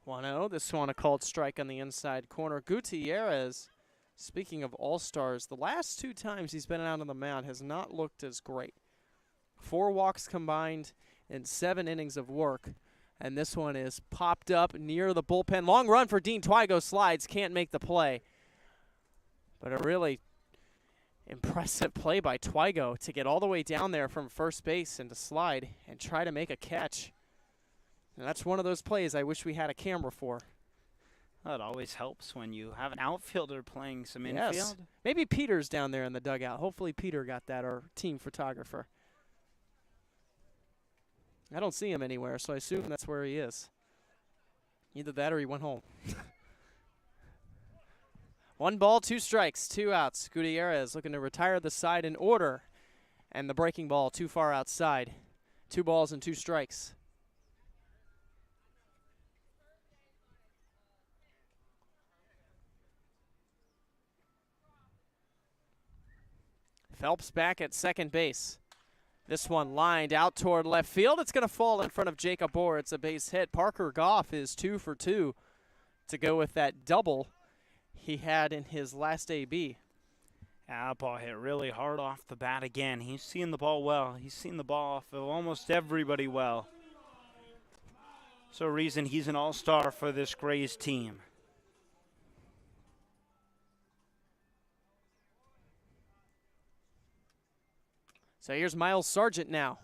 1-0. This one a called strike on the inside corner. Gutierrez, speaking of all-stars, the last 2 times he's been out on the mound has not looked as great. 4 walks combined in 7 innings of work. And this one is popped up near the bullpen. Long run for Dean Twigo, slides, can't make the play. But a really impressive play by Twigo to get all the way down there from first base and to slide and try to make a catch. And that's one of those plays I wish we had a camera for.
Well, it always helps when you have an outfielder playing some infield.
Yes. Maybe Peter's down there in the dugout. Hopefully Peter got that, our team photographer. I don't see him anywhere, so I assume that's where he is. Either that or he went home. 1 ball, 2 strikes, 2 outs. Gutierrez looking to retire the side in order. And the breaking ball too far outside. 2 balls and 2 strikes. Phelps back at second base. This one lined out toward left field. It's going to fall in front of Jacob Orr. It's a base hit. Parker Goff is 2 for 2 to go with that double he had in his last AB.
Yeah, that ball hit really hard off the bat again. He's seen the ball well. He's seen the ball off of almost everybody well. So a reason he's an all-star for this Grays team.
So here's Miles Sargent now.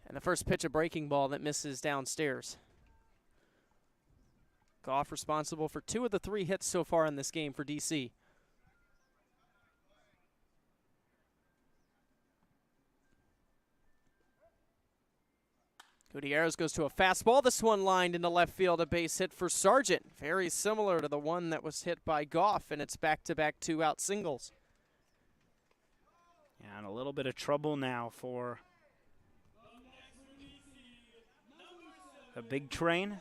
And the first pitch, a breaking ball that misses downstairs. Goff responsible for 2 of the 3 hits so far in this game for DC. Gutierrez goes to a fastball. This one lined into left field, a base hit for Sargent. Very similar to the one that was hit by Goff, and it's back-to-back 2-out singles.
Yeah, and a little bit of trouble now for a big train.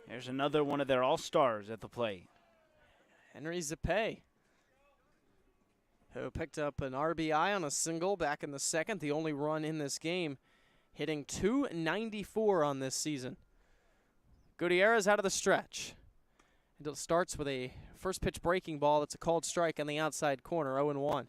There's another one of their all-stars at the plate.
Henry Zapay, who picked up an RBI on a single back in the second, the only run in this game, hitting .294 on this season. Gutierrez out of the stretch. It starts with a first pitch breaking ball. That's a called strike on the outside corner, 0-1.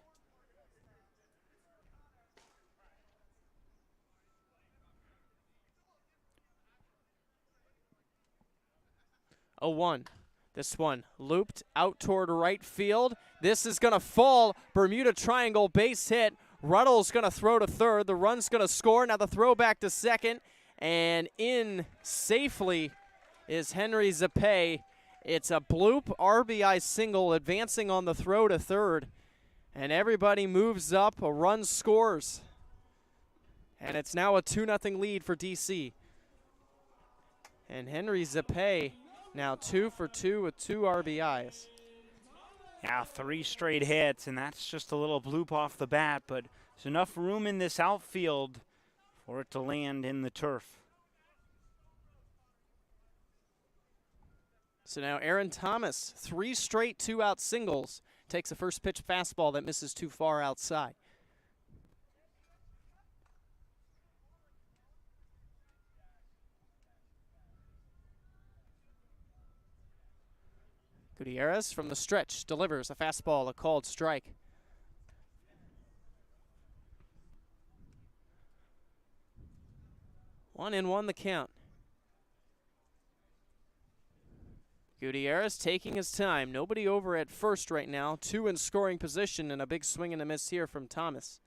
This one looped out toward right field. This is going to fall. Bermuda Triangle base hit. Ruddle's going to throw to third. The run's going to score. Now the throw back to second. And in safely is Henry Zapay. It's a bloop RBI single advancing on the throw to third. And everybody moves up. A run scores. And it's now a 2-0 lead for DC. And Henry Zapay now 2 for 2 with 2 RBIs.
Yeah, 3 straight hits, and that's just a little bloop off the bat, but there's enough room in this outfield for it to land in the turf.
So now Aaron Thomas, 3 straight 2-out singles, takes a first pitch fastball that misses too far outside. Gutierrez from the stretch delivers a fastball, a called strike. One and one the count. Gutierrez taking his time. Nobody over at first right now. 2 in scoring position and a big swing and a miss here from Thomas.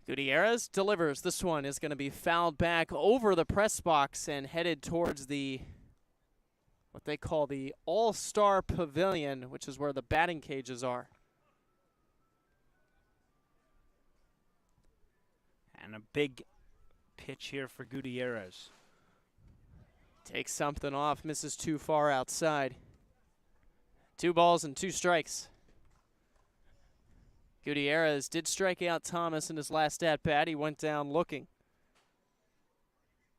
Gutierrez delivers. This one is going to be fouled back over the press box and headed towards the what they call the All-Star Pavilion, which is where the batting cages are.
And a big pitch here for Gutierrez.
Takes something off, misses too far outside. 2 balls and 2 strikes. Gutierrez did strike out Thomas in his last at-bat. He went down looking.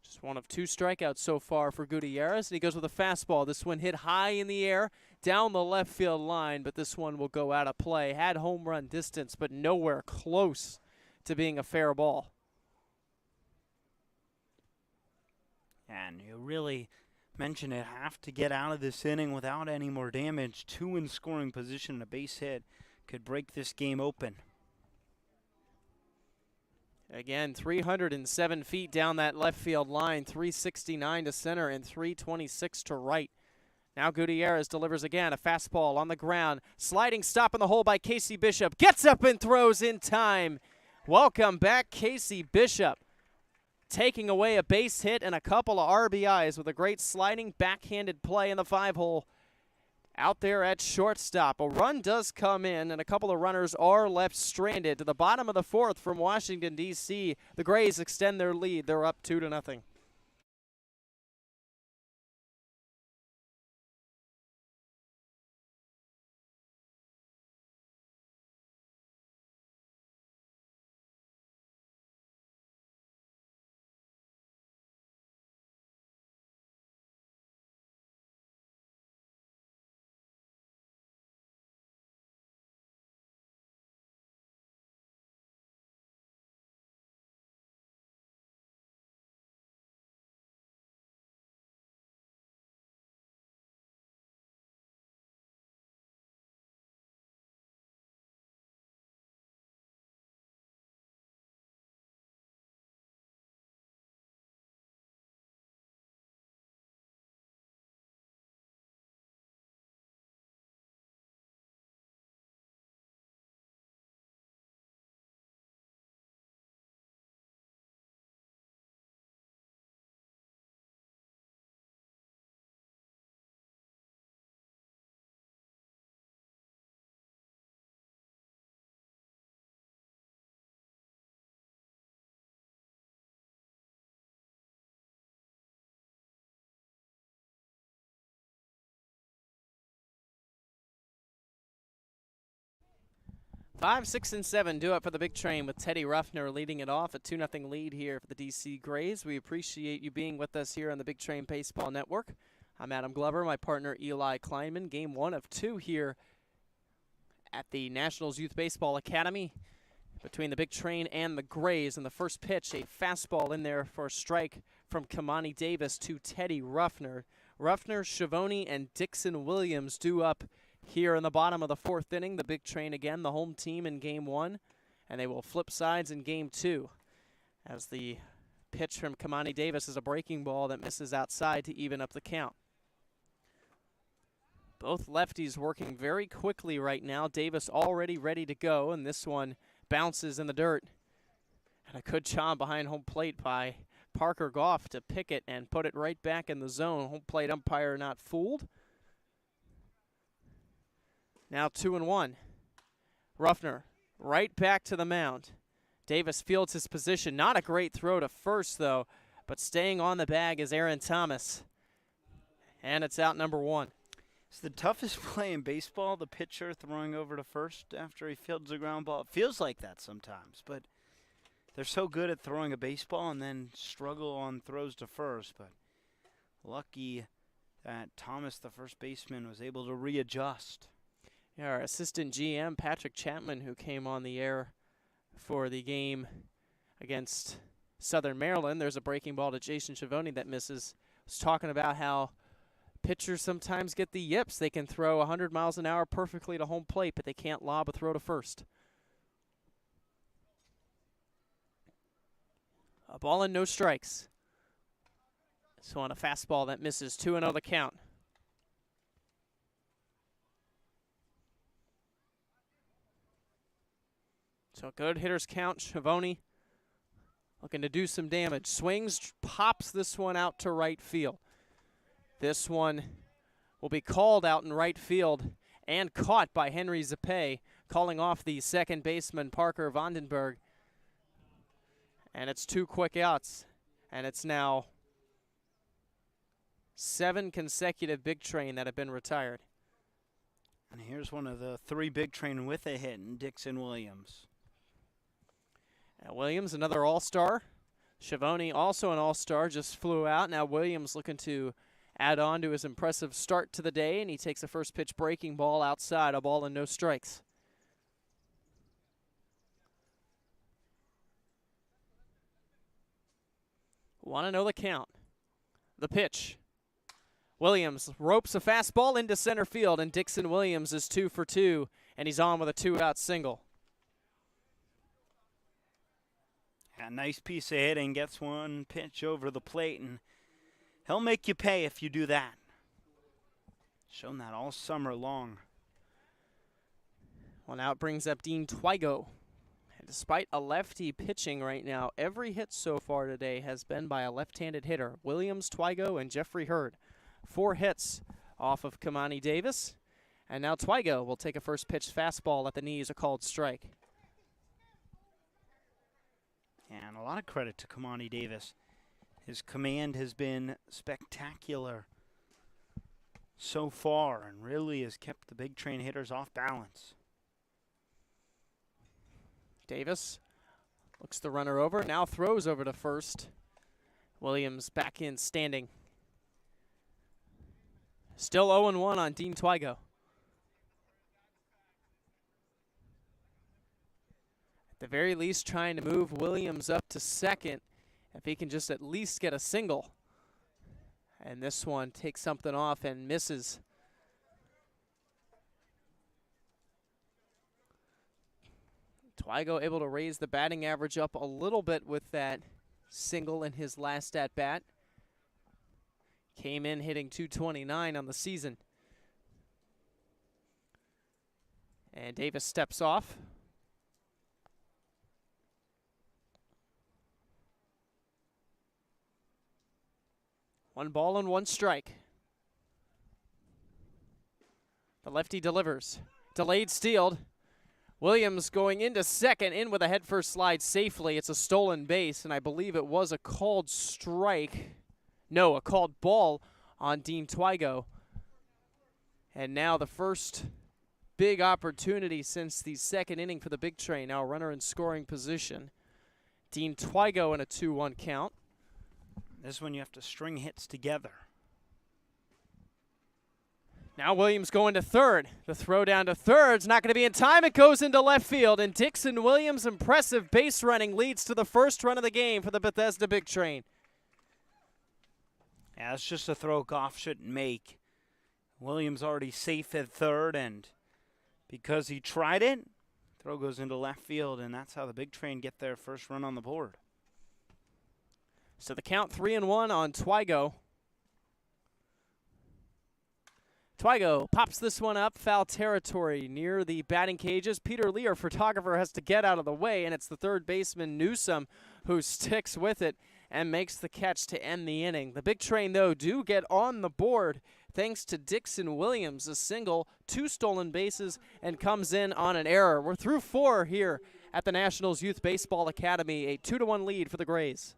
Just one of 2 strikeouts so far for Gutierrez, and he goes with a fastball. This one hit high in the air, down the left field line, but this one will go out of play. Had home run distance, but nowhere close to being a fair ball.
And you really mentioned it, have to get out of this inning without any more damage. 2 in scoring position, a base hit could break this game open.
Again, 307 feet down that left field line, 369 to center and 326 to right. Now Gutierrez delivers again, a fastball on the ground. Sliding stop in the hole by Casey Bishop. Gets up and throws in time. Welcome back, Casey Bishop. Taking away a base hit and a couple of RBIs with a great sliding backhanded play in the 5-hole. Out there at shortstop. A run does come in, and a couple of runners are left stranded. To the bottom of the 4th from Washington, D.C., the Grays extend their lead. They're up 2-0. Five, 6, and 7 do it for the big train with Teddy Ruffner leading it off. A 2-0 lead here for the DC Grays. We appreciate you being with us here on the Big Train Baseball Network. I'm Adam Glover, my partner Eli Kleinman. Game 1 of 2 here at the Nationals Youth Baseball Academy between the big train and the Grays. And the first pitch, a fastball in there for a strike from Kamani Davis to Teddy Ruffner. Ruffner, Schiavone, and Dixon Williams due up here in the bottom of the 4th inning. The big train again, the home team in Game 1, and they will flip sides in Game 2 as the pitch from Kamani Davis is a breaking ball that misses outside to even up the count. Both lefties working very quickly right now. Davis already ready to go, and this one bounces in the dirt. And a good job behind home plate by Parker Goff to pick it and put it right back in the zone. Home plate umpire not fooled. Now 2-1. Ruffner right back to the mound. Davis fields his position. Not a great throw to first, though, but staying on the bag is Aaron Thomas. And it's out number 1.
It's the toughest play in baseball, the pitcher throwing over to first after he fields a ground ball. It feels like that sometimes, but they're so good at throwing a baseball and then struggle on throws to first. But lucky that Thomas, the first baseman, was able to readjust.
Yeah, our assistant GM, Patrick Chapman, who came on the air for the game against Southern Maryland. There's a breaking ball to Jason Schiavone that misses. Was talking about how pitchers sometimes get the yips. They can throw 100 miles an hour perfectly to home plate, but they can't lob a throw to first. A ball and no strikes. So on a fastball that misses, 2-0 the count. So good hitters count. Schiavone looking to do some damage. Swings, pops this one out to right field. This one will be called out in right field and caught by Henry Zapay, calling off the second baseman Parker Vandenberg. And it's 2 quick outs, and it's now 7 consecutive Big Train that have been retired.
And here's one of the 3 Big Train with a hit, in Dixon Williams.
And Williams, another all-star. Schiavone, also an all-star, just flew out. Now Williams looking to add on to his impressive start to the day, and he takes a first pitch breaking ball outside, a ball and no strikes. Want to know the count. The pitch. Williams ropes a fastball into center field, and Dixon Williams is 2 for 2, and he's on with a 2-out single.
A nice piece of hitting, gets one pitch over the plate, and he'll make you pay if you do that. Shown that all summer long.
Well, now it brings up Dean Twigo. And despite a lefty pitching right now, every hit so far today has been by a left-handed hitter. Williams, Twigo, and Jeffrey Hurd. 4 hits off of Kamani Davis. And now Twigo will take a first pitch fastball at the knees, a called strike.
And a lot of credit to Kamani Davis. His command has been spectacular so far and really has kept the Big Train hitters off balance.
Davis looks the runner over, now throws over to first. Williams back in standing. Still 0-1 on Dean Twigo. At the very least, trying to move Williams up to second if he can just at least get a single. And this one takes something off and misses. Twigo able to raise the batting average up a little bit with that single in his last at-bat. Came in hitting .229 on the season. And Davis steps off. One ball and 1 strike. The lefty delivers. Delayed steal. Williams going into second, in with a head-first slide safely. It's a stolen base, and I believe it was a called strike. No, a called ball on Dean Twigo. And now the first big opportunity since the second inning for the Big Train. Now a runner in scoring position. Dean Twigo in a 2-1 count.
This one you have to string hits together.
Now Williams going to third. The throw down to third's not going to be in time. It goes into left field, and Dixon Williams' impressive base running leads to the first run of the game for the Bethesda Big Train.
Yeah, it's just a throw Goff shouldn't make. Williams already safe at third, and because he tried it, throw goes into left field, and that's how the Big Train get their first run on the board.
So the count 3-1 on Twigo. Twigo pops this one up, foul territory near the batting cages. Peter Lee, our photographer, has to get out of the way, and it's the third baseman Newsome who sticks with it and makes the catch to end the inning. The Big Train, though, do get on the board thanks to Dixon Williams, a single, 2 stolen bases, and comes in on an error. We're through 4 here at the Nationals Youth Baseball Academy, a 2-1 lead for the Grays.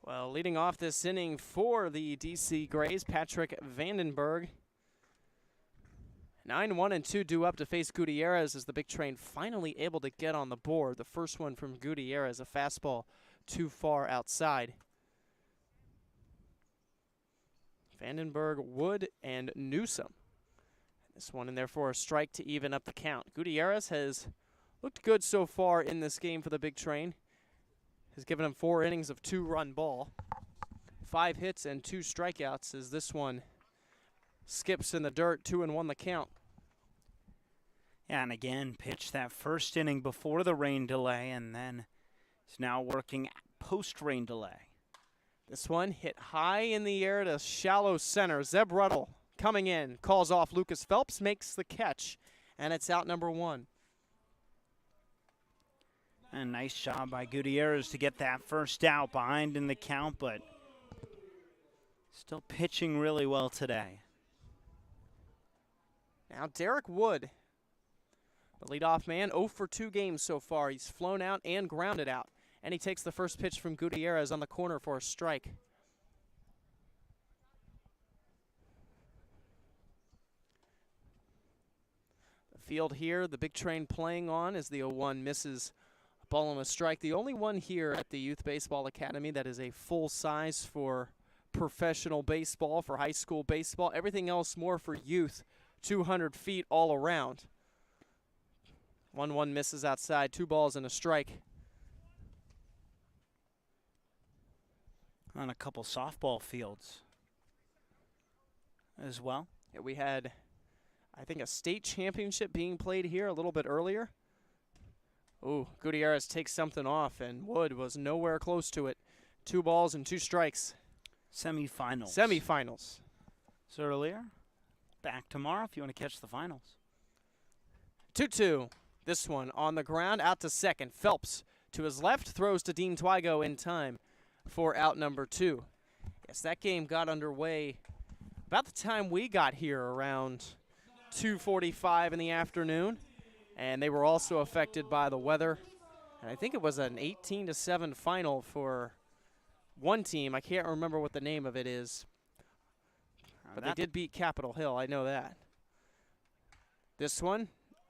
Well, leading off this inning for the DC Grays, Patrick Vandenberg. 9-1-2 due up to face Gutierrez as the big train finally able to get on the board. The first one from Gutierrez, a fastball too far outside. Vandenberg, Wood, and Newsom. This one in there for a strike to even up the count. Gutierrez has looked good so far in this game for the big train. Has given him 4 innings of 2-run ball. 5 hits and 2 strikeouts as this one skips in the dirt, 2-1 the count.
Yeah, and again, pitched that first inning before the rain delay, and then is now working post-rain delay.
This one hit high in the air to shallow center. Zeb Ruddle coming in, calls off Lucas Phelps, makes the catch, and it's out number 1.
And nice job by Gutierrez to get that first out behind in the count, but still pitching really well today.
Now Derek Wood, the leadoff man, 0 for 2 games so far. He's flown out and grounded out. And he takes the first pitch from Gutierrez on the corner for a strike. The field here, the big train playing on as the 0-1 misses a ball on a strike. The only one here at the Youth Baseball Academy that is a full size for professional baseball, for high school baseball. Everything else more for youth, 200 feet all around. 1-1 misses outside, 2 balls and a strike.
On a couple softball fields as well.
Yeah, we had, I think, a state championship being played here a little bit earlier. Ooh, Gutierrez takes something off, and Wood was nowhere close to it. 2 balls and 2 strikes.
Semifinals.
Semifinals.
So earlier, back tomorrow if you want to catch the finals.
2-2. This one on the ground, out to second. Phelps to his left, throws to Dean Twigo in time for out number 2. Yes, that game got underway about the time we got here, around 2:45 in the afternoon, and they were also affected by the weather. And I think it was an 18-7 final for one team. I can't remember what the name of it is, but they did beat Capitol Hill. I know that. This one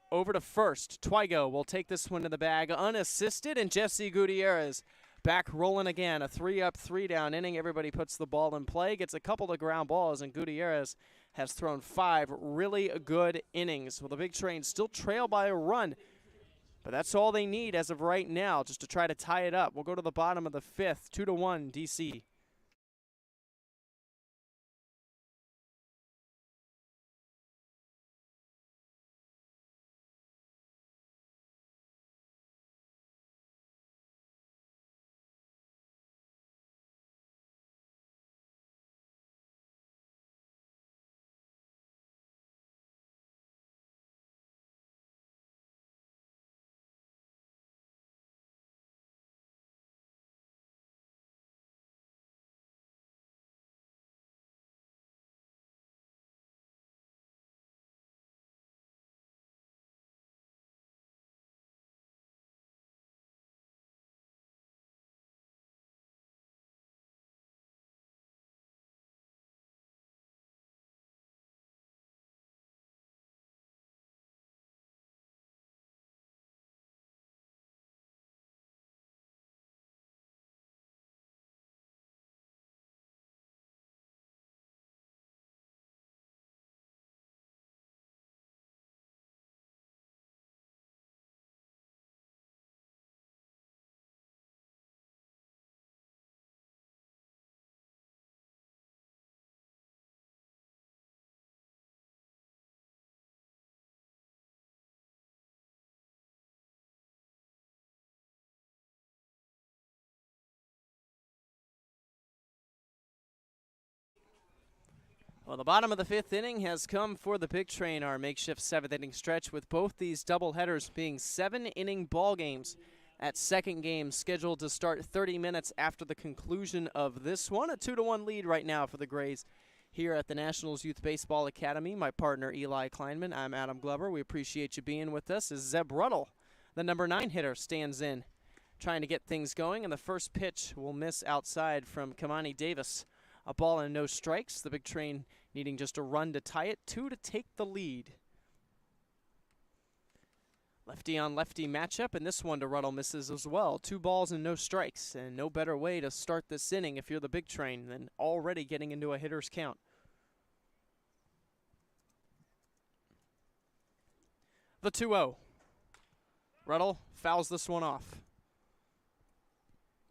over to first. Twigo will take this one to the bag unassisted, and Jesse Gutierrez back rolling again. A 3-up, 3-down inning. Everybody puts the ball in play, gets a couple of ground balls, and Gutierrez has thrown 5 really good innings. Well, the big train still trail by a run, but that's all they need as of right now, just to try to tie it up. We'll go to the bottom of the 5th, 2-1 DC. Well, the bottom of the 5th inning has come for the big train, our makeshift 7th inning stretch, with both these doubleheaders being 7-inning ball games. That second game scheduled to start 30 minutes after the conclusion of this one. A 2-1 lead right now for the Grays here at the Nationals Youth Baseball Academy. My partner Eli Kleinman, I'm Adam Glover. We appreciate you being with us as Zeb Ruddle, the number 9 hitter, stands in trying to get things going, and the first pitch will miss outside from Kamani Davis. A ball and no strikes. The Big Train needing just a run to tie it, 2 to take the lead. Lefty on lefty matchup, and this one to Ruddle misses as well. 2 balls and no strikes, and no better way to start this inning if you're the Big Train than already getting into a hitter's count. The 2-0. Ruddle fouls this one off.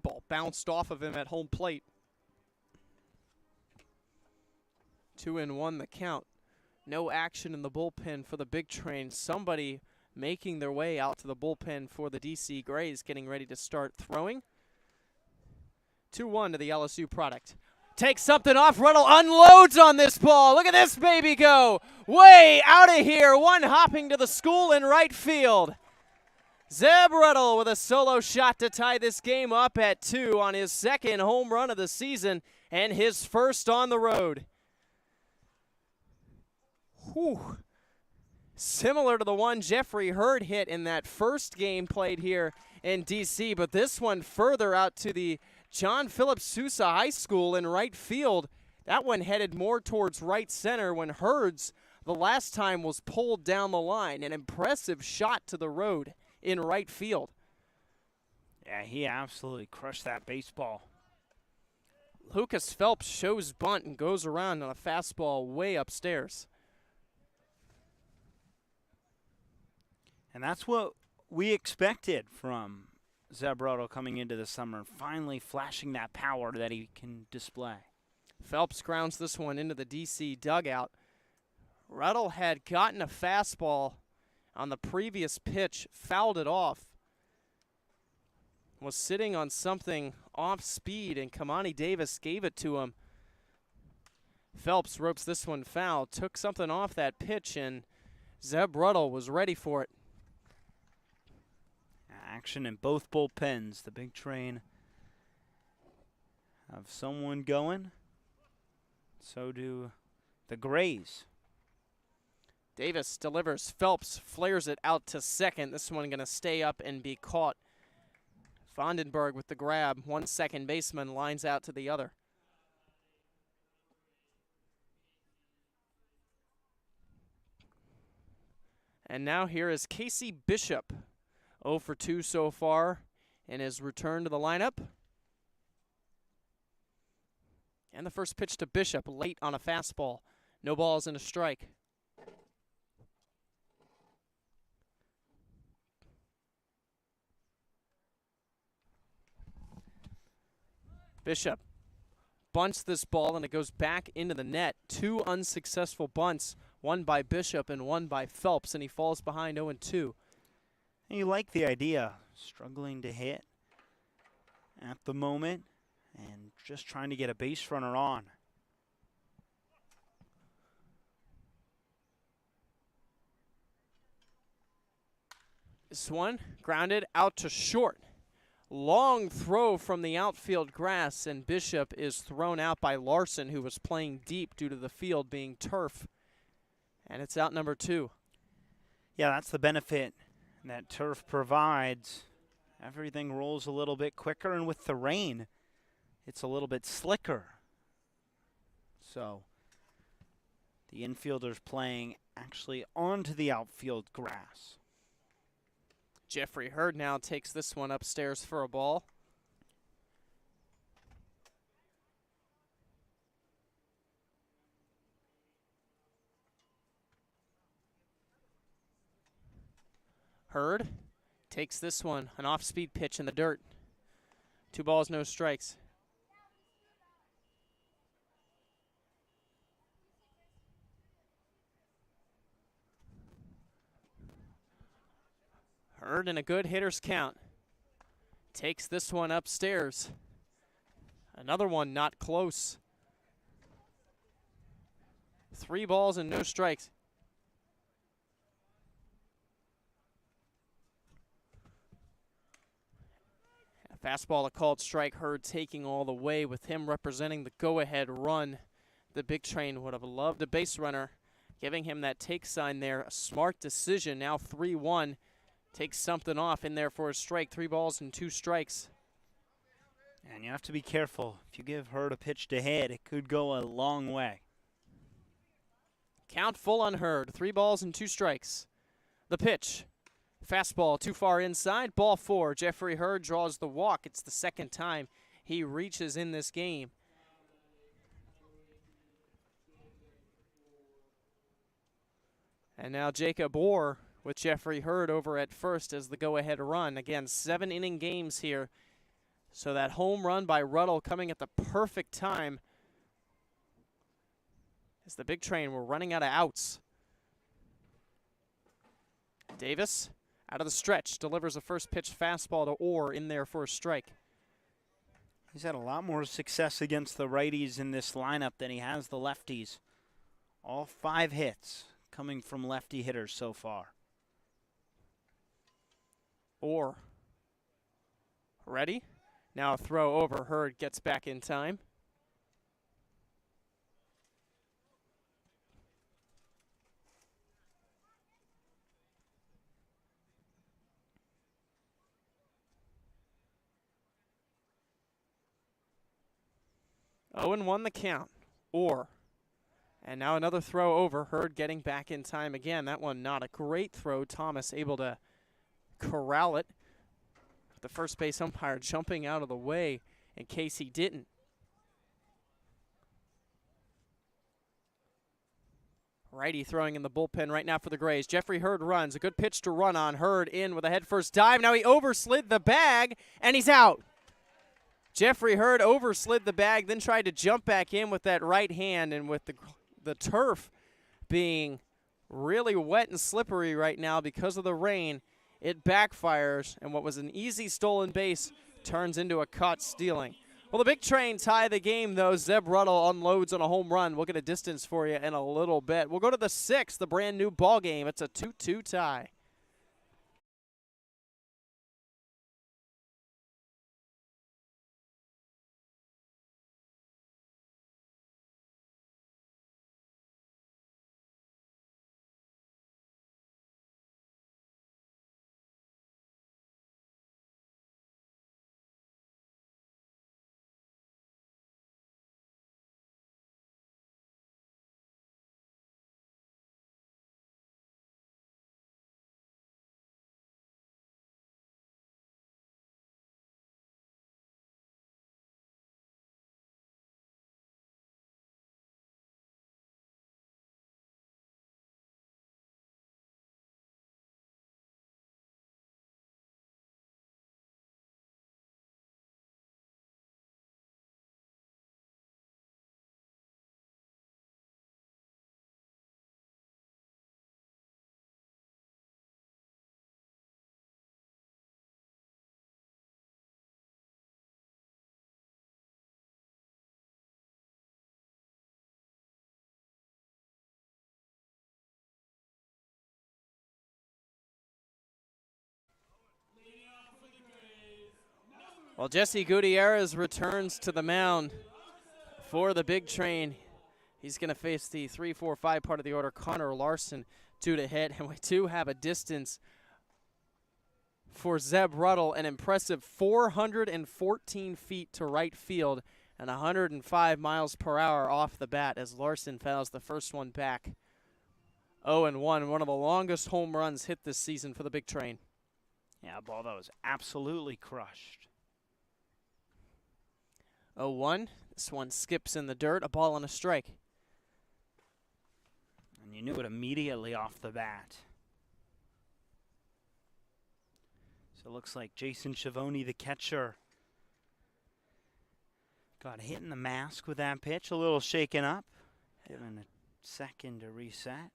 Ball bounced off of him at home plate. 2-1 the count. No action in the bullpen for the Big Train. Somebody making their way out to the bullpen for the DC Grays, getting ready to start throwing. 2-1 to the LSU product. Takes something off. Ruddle unloads on this ball. Look at this baby go. Way out of here. One hopping to the school in right field. Zeb Ruddle with a solo shot to tie this game up at 2 on his second home run of the season and his first on the road. Whew. Similar to the one Jeffrey Hurd hit in that first game played here in D.C., but this one further out to the John Philip Sousa High School in right field. That one headed more towards right center when Hurd's the last time was pulled down the line. An impressive shot to the road in right field.
Yeah, he absolutely crushed that baseball.
Lucas Phelps shows bunt and goes around on a fastball way upstairs.
And that's what we expected from Zeb Ruddle coming into the summer, finally flashing that power that he can display.
Phelps grounds this one into the DC dugout. Ruddle had gotten a fastball on the previous pitch, fouled it off, was sitting on something off speed, and Kamani Davis gave it to him. Phelps ropes this one foul, took something off that pitch, and Zeb Ruddle was ready for it.
Action in both bullpens. The Big Train have someone going. So do the Grays.
Davis delivers. Phelps flares it out to second. This one going to stay up and be caught. Vandenberg with the grab. One second baseman lines out to the other. And now here is Casey Bishop. 0 for 2 so far in his return to the lineup. And the first pitch to Bishop, late on a fastball. No balls and a strike. Bishop bunts this ball, and it goes back into the net. 2 unsuccessful bunts, one by Bishop and one by Phelps, and he falls behind 0-2.
You like the idea, struggling to hit at the moment and just trying to get a base runner on.
This one grounded out to short. Long throw from the outfield grass, and Bishop is thrown out by Larson, who was playing deep due to the field being turf. And it's out number 2.
Yeah, that's the benefit that turf provides. Everything rolls a little bit quicker, and with the rain, it's a little bit slicker. So the infielder's playing actually onto the outfield grass.
Jeffrey Hurd now takes this one upstairs for a ball. Hurd takes this one, an off-speed pitch in the dirt. 2 balls, no strikes. Hurd in a good hitter's count. Takes this one upstairs. Another one not close. 3 balls and no strikes. Fastball, a called strike. Hurd taking all the way with him representing the go-ahead run. The Big Train would have loved a base runner, giving him that take sign there. A smart decision. Now 3-1 takes something off in there for a strike. 3 balls and 2 strikes.
And you have to be careful. If you give Hurd a pitch to hit, it could go a long way.
Count full on Hurd. 3 balls and 2 strikes. The pitch. Fastball too far inside. Ball 4. Jeffrey Hurd draws the walk. It's the second time he reaches in this game. And now Jacob Orr with Jeffrey Hurd over at first as the go-ahead run. Again, 7-inning games here. So that home run by Ruddle coming at the perfect time as the Big Train were running out of outs. Davis out of the stretch delivers a first pitch fastball to Orr in there for a strike.
He's had a lot more success against the righties in this lineup than he has the lefties. All 5 hits coming from lefty hitters so far.
Orr ready. Now a throw over. Hurd gets back in time. Oh, and 1 the count. Orr. And now another throw over. Hurd getting back in time again. That one not a great throw. Thomas able to corral it. The first base umpire jumping out of the way in case he didn't. Righty throwing in the bullpen right now for the Grays. Jeffrey Hurd runs. A good pitch to run on. Hurd in with a head first dive. Now he overslid the bag, and he's out. Jeffrey Hurd overslid the bag, then tried to jump back in with that right hand, and with the turf being really wet and slippery right now because of the rain, it backfires, and what was an easy stolen base turns into a caught stealing. Well, the Big Train tie the game, though. Zeb Ruddle unloads on a home run. We'll get a distance for you in a little bit. We'll go to the 6th, the brand new ball game. It's a 2-2 tie. Well, Jesse Gutierrez returns to the mound for the Big Train. He's going to face the 3-4-5 part of the order, Connor Larson, due to hit. And we do have a distance for Zeb Ruddle, an impressive 414 feet to right field and 105 miles per hour off the bat as Larson fouls the first one back. 0-1, one of the longest home runs hit this season for the Big Train.
Yeah, a ball that was absolutely crushed.
0-1. This one skips in the dirt, a ball and a strike.
And you knew it immediately off the bat. So it looks like Jason Schiavone, the catcher, got hit in the mask with that pitch, a little shaken up. Given a second to reset.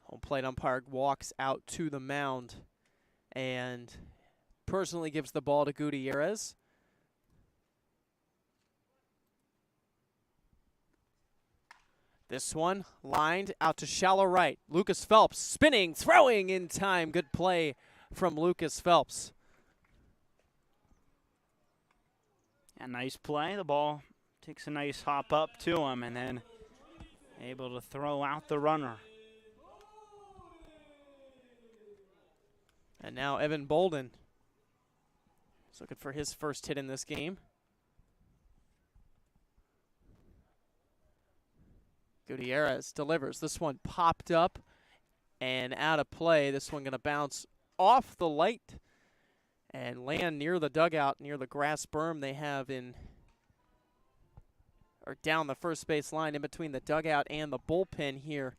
Home plate umpire walks out to the mound and personally gives the ball to Gutierrez. This one lined out to shallow right. Lucas Phelps spinning, throwing in time. Good play from Lucas Phelps.
A nice play. The ball takes a nice hop up to him and then able to throw out the runner.
And now Evan Bolden is looking for his first hit in this game. Gutierrez delivers. This one popped up and out of play. This one going to bounce off the light and land near the dugout, near the grass berm they have in, or down the first base line in between the dugout and the bullpen here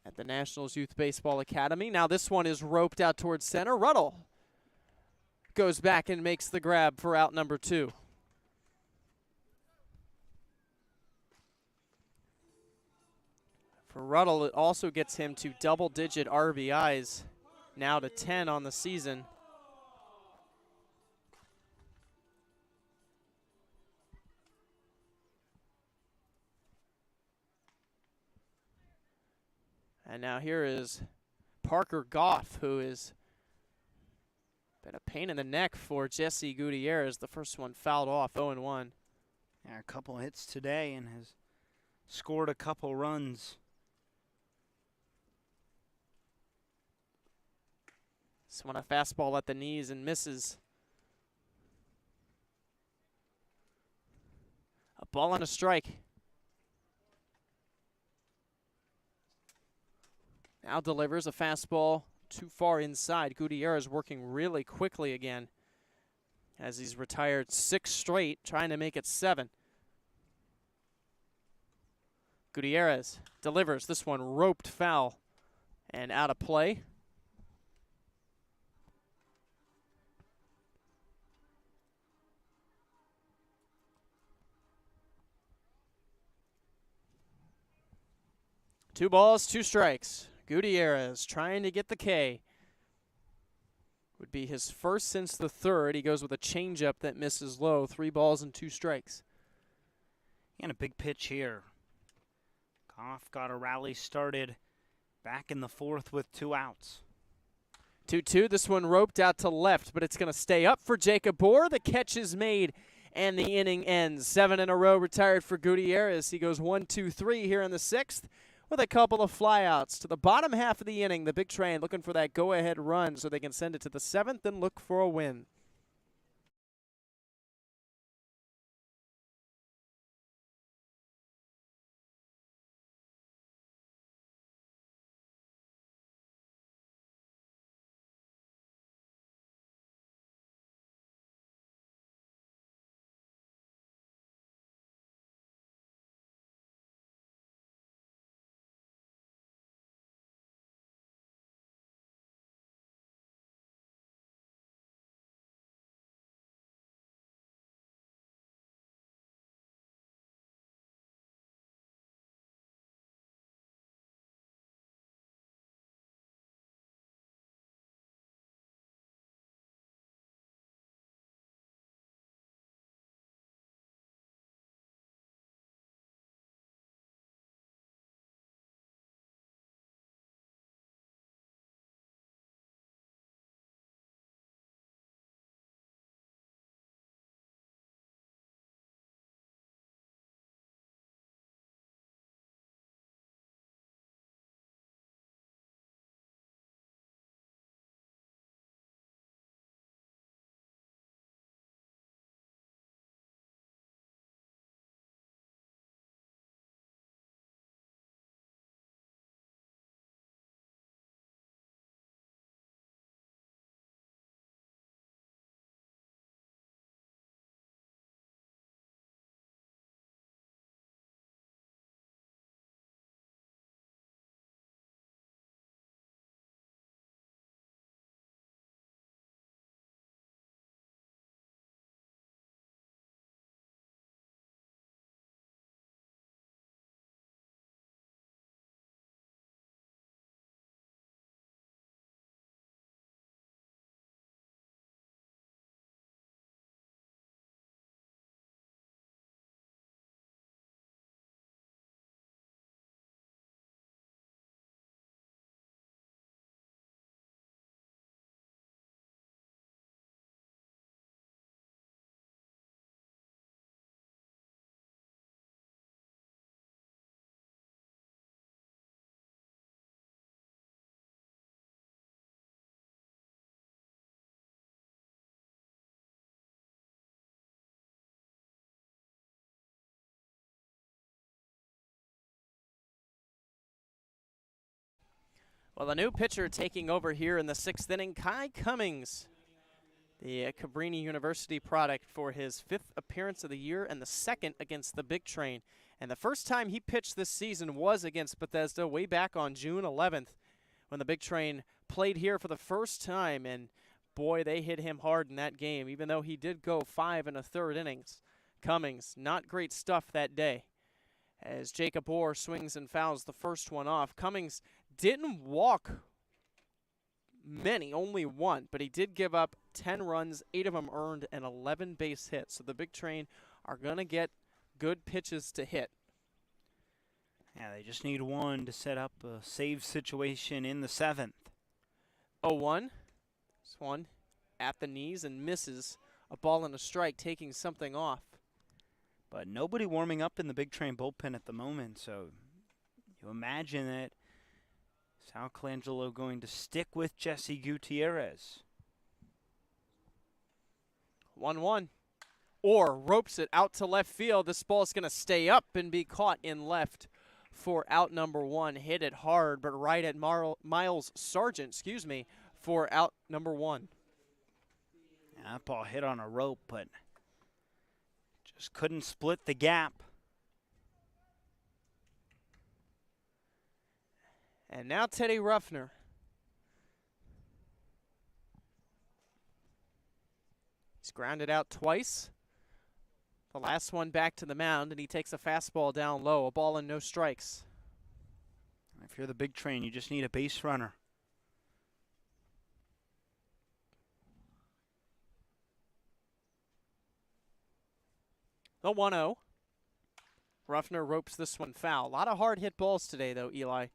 at the Nationals Youth Baseball Academy. Now this one is roped out towards center. Ruddle goes back and makes the grab for out number 2. For Ruddle, it also gets him to double-digit RBIs, now to 10 on the season. And now here is Parker Goff, who has been a pain in the neck for Jesse Gutierrez. The first one fouled off, 0-1.
Yeah, a couple hits today and has scored a couple runs.
This one a fastball at the knees and misses. A ball and a strike. Now delivers a fastball too far inside. Gutierrez working really quickly again as he's retired 6 straight, trying to make it 7. Gutierrez delivers. This one roped foul and out of play. Two balls, 2 strikes. Gutierrez trying to get the K. Would be his first since the 3rd. He goes with a changeup that misses low. 3 balls and 2 strikes.
And a big pitch here. Goff got a rally started back in the 4th with 2 outs.
2-2. This one roped out to left, but it's going to stay up for Jacob Bohr. The catch is made, and the inning ends. 7 in a row retired for Gutierrez. He goes 1-2-3 here in the 6th. With a couple of flyouts to the bottom half of the inning. The Big Train looking for that go-ahead run so they can send it to the 7th and look for a win. Well, the new pitcher taking over here in the 6th inning, Kai Cummings, the Cabrini University product, for his 5th appearance of the year and the 2nd against the Big Train. And the first time he pitched this season was against Bethesda way back on June 11th when the Big Train played here for the first time. And boy, they hit him hard in that game, even though he did go 5 1/3 innings. Cummings, not great stuff that day. As Jacob Orr swings and fouls the first one off. Cummings didn't walk many, only one, but he did give up 10 runs, 8 of them earned, and 11 base hits. So the Big Train are going to get good pitches to hit.
Yeah, they just need one to set up a save situation in the 7th.
0-1. This one at the knees and misses. A ball and a strike, taking something off.
But nobody warming up in the Big Train bullpen at the moment, so you imagine that Sal Colangelo going to stick with Jesse Gutierrez.
1-1. Orr ropes it out to left field. This ball is going to stay up and be caught in left for out number 1. Hit it hard, but right at Miles Sargent, for out number 1.
Yeah, that ball hit on a rope, but just couldn't split the gap.
And now Teddy Ruffner. He's grounded out twice. The last one back to the mound, and he takes a fastball down low, a ball and no strikes.
If you're the Big Train, you just need a base runner.
The 1-0. Ruffner ropes this one foul. A lot of hard hit balls today, though, Eli.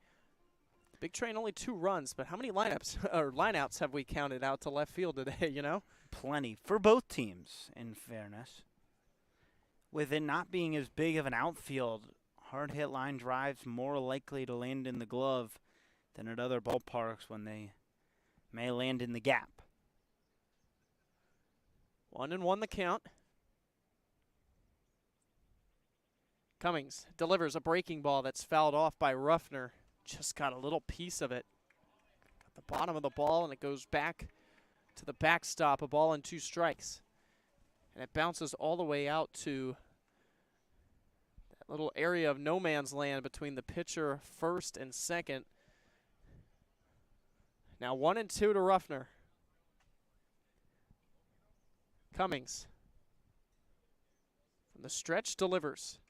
Big Train only 2 runs, but how many lineouts have we counted out to left field today, you know?
Plenty for both teams, in fairness. With it not being as big of an outfield, hard hit line drives more likely to land in the glove than at other ballparks when they may land in the gap.
1-1 the count. Cummings delivers a breaking ball that's fouled off by Ruffner. Just got a little piece of it. Got the bottom of the ball, and it goes back to the backstop. A ball and 2 strikes. And it bounces all the way out to that little area of no man's land between the pitcher first and second. Now 1-2 to Ruffner. Cummings from the stretch delivers.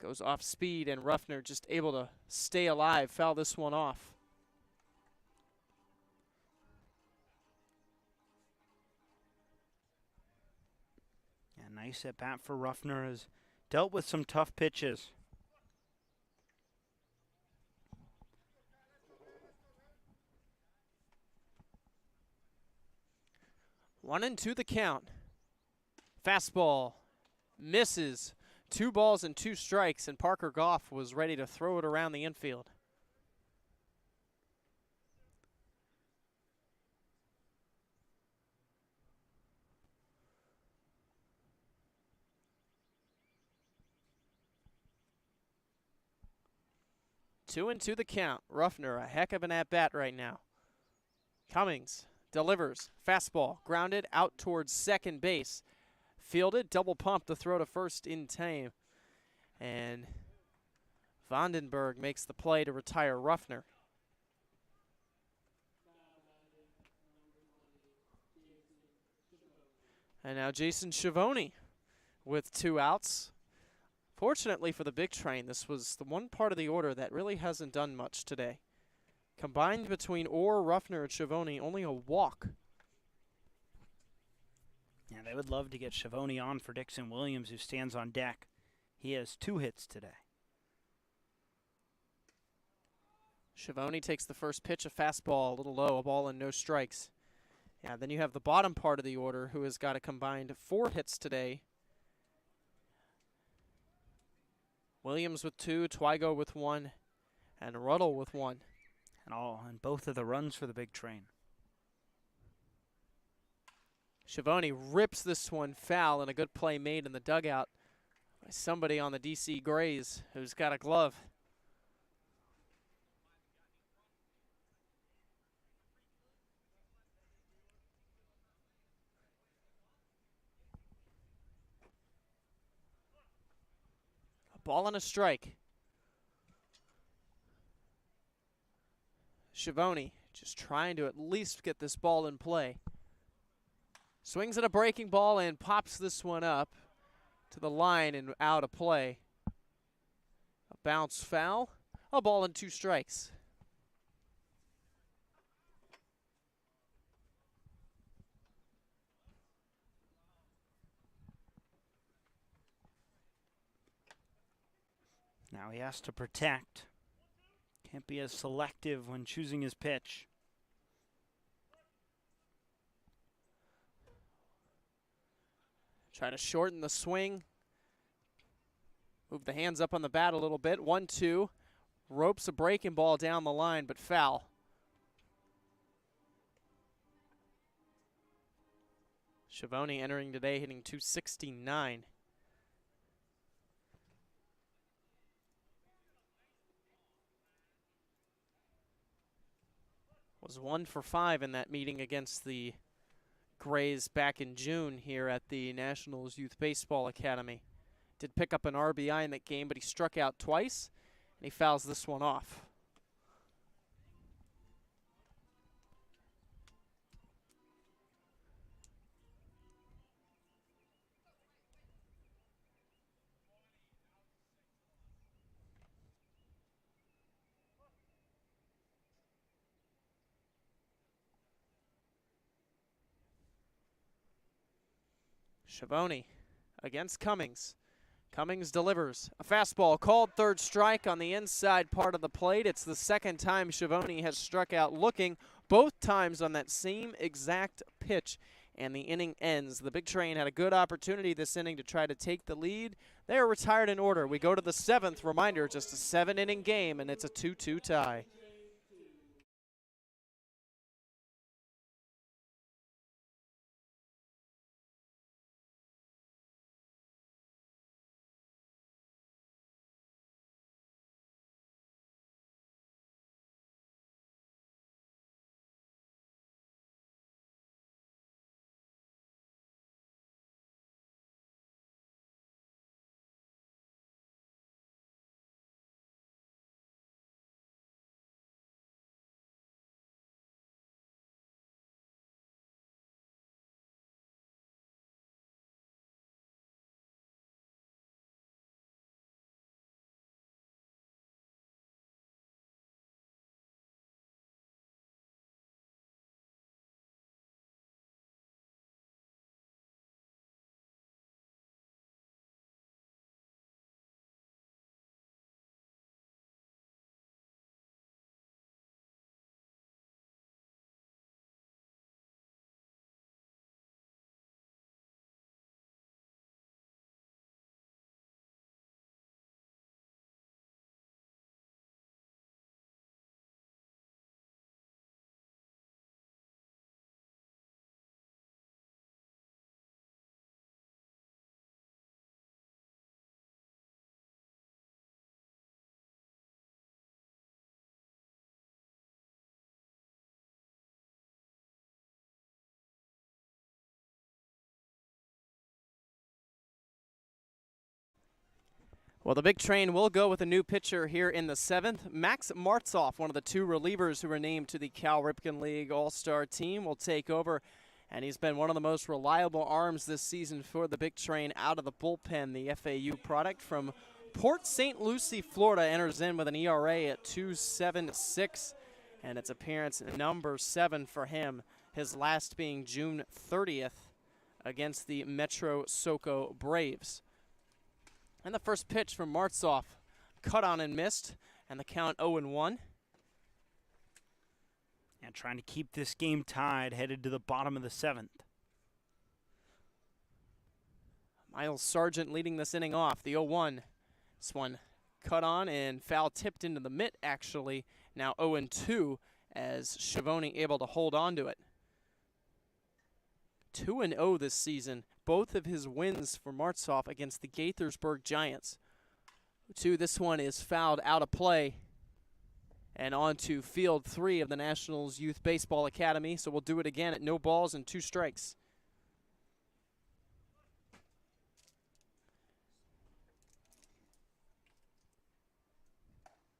Goes off speed, and Ruffner just able to stay alive, foul this one off.
Yeah, nice at bat for Ruffner. Has dealt with some tough pitches.
One and two the count. Fastball misses. 2 balls and 2 strikes, and Parker Goff was ready to throw it around the infield. Two and two the count. Ruffner, a heck of an at-bat right now. Cummings delivers. Fastball grounded out towards second base. Fielded, double pump to throw to first in time. And Vandenberg makes the play to retire Ruffner. And now Jason Schiavone with 2 outs. Fortunately for the Big Train, this was the one part of the order that really hasn't done much today. Combined between Orr, Ruffner, and Schiavone, only a walk.
Yeah, they would love to get Schiavone on for Dixon Williams, who stands on deck. He has 2 hits today.
Schiavone takes the first pitch, a fastball, a little low, a ball and no strikes. Yeah, then you have the bottom part of the order, who has got a combined 4 hits today. Williams with 2, Twygo with 1, and Ruddle with 1.
And both of the runs for the Big Train.
Schiavone rips this one foul, and a good play made in the dugout by somebody on the DC Grays who's got a glove. Ball and a strike. Schiavone just trying to at least get this ball in play. Swings at a breaking ball and pops this one up to the line and out of play. A bounce foul, a ball and 2 strikes.
Now he has to protect. Can't be as selective when choosing his pitch.
Try to shorten the swing. Move the hands up on the bat a little bit. 1-2. Ropes a breaking ball down the line, but foul. Schiavone entering today hitting .269. Was 1 for 5 in that meeting against the Grays back in June here at the Nationals Youth Baseball Academy. Did pick up an RBI in that game, but he struck out twice, and he fouls this one off. Schiavone against Cummings. Cummings delivers a fastball called third strike on the inside part of the plate. It's the second time Schiavone has struck out looking, both times on that same exact pitch, and the inning ends. The Big Train had a good opportunity this inning to try to take the lead. They are retired in order. We go to the 7th. Reminder, just a 7-inning game, and it's a 2-2 tie. Well, the Big Train will go with a new pitcher here in the 7th. Max Martzoff, one of the 2 relievers who were named to the Cal Ripken League All-Star team, will take over. And he's been one of the most reliable arms this season for the Big Train out of the bullpen. The FAU product from Port St. Lucie, Florida, enters in with an ERA at 2.76. And it's appearance number 7 for him, his last being June 30th against the Metro Soco Braves. And the first pitch from Martzoff, cut on and missed, and the count 0-1.
And trying to keep this game tied, headed to the bottom of the 7th.
Miles Sargent leading this inning off, the 0-1. This one cut on and foul tipped into the mitt, actually. Now 0-2 as Schiavone able to hold on to it. 2-0 this season. Both of his wins for Martzoff against the Gaithersburg Giants. 2, this one is fouled out of play. And on to field 3 of the Nationals Youth Baseball Academy. So we'll do it again at no balls and 2 strikes.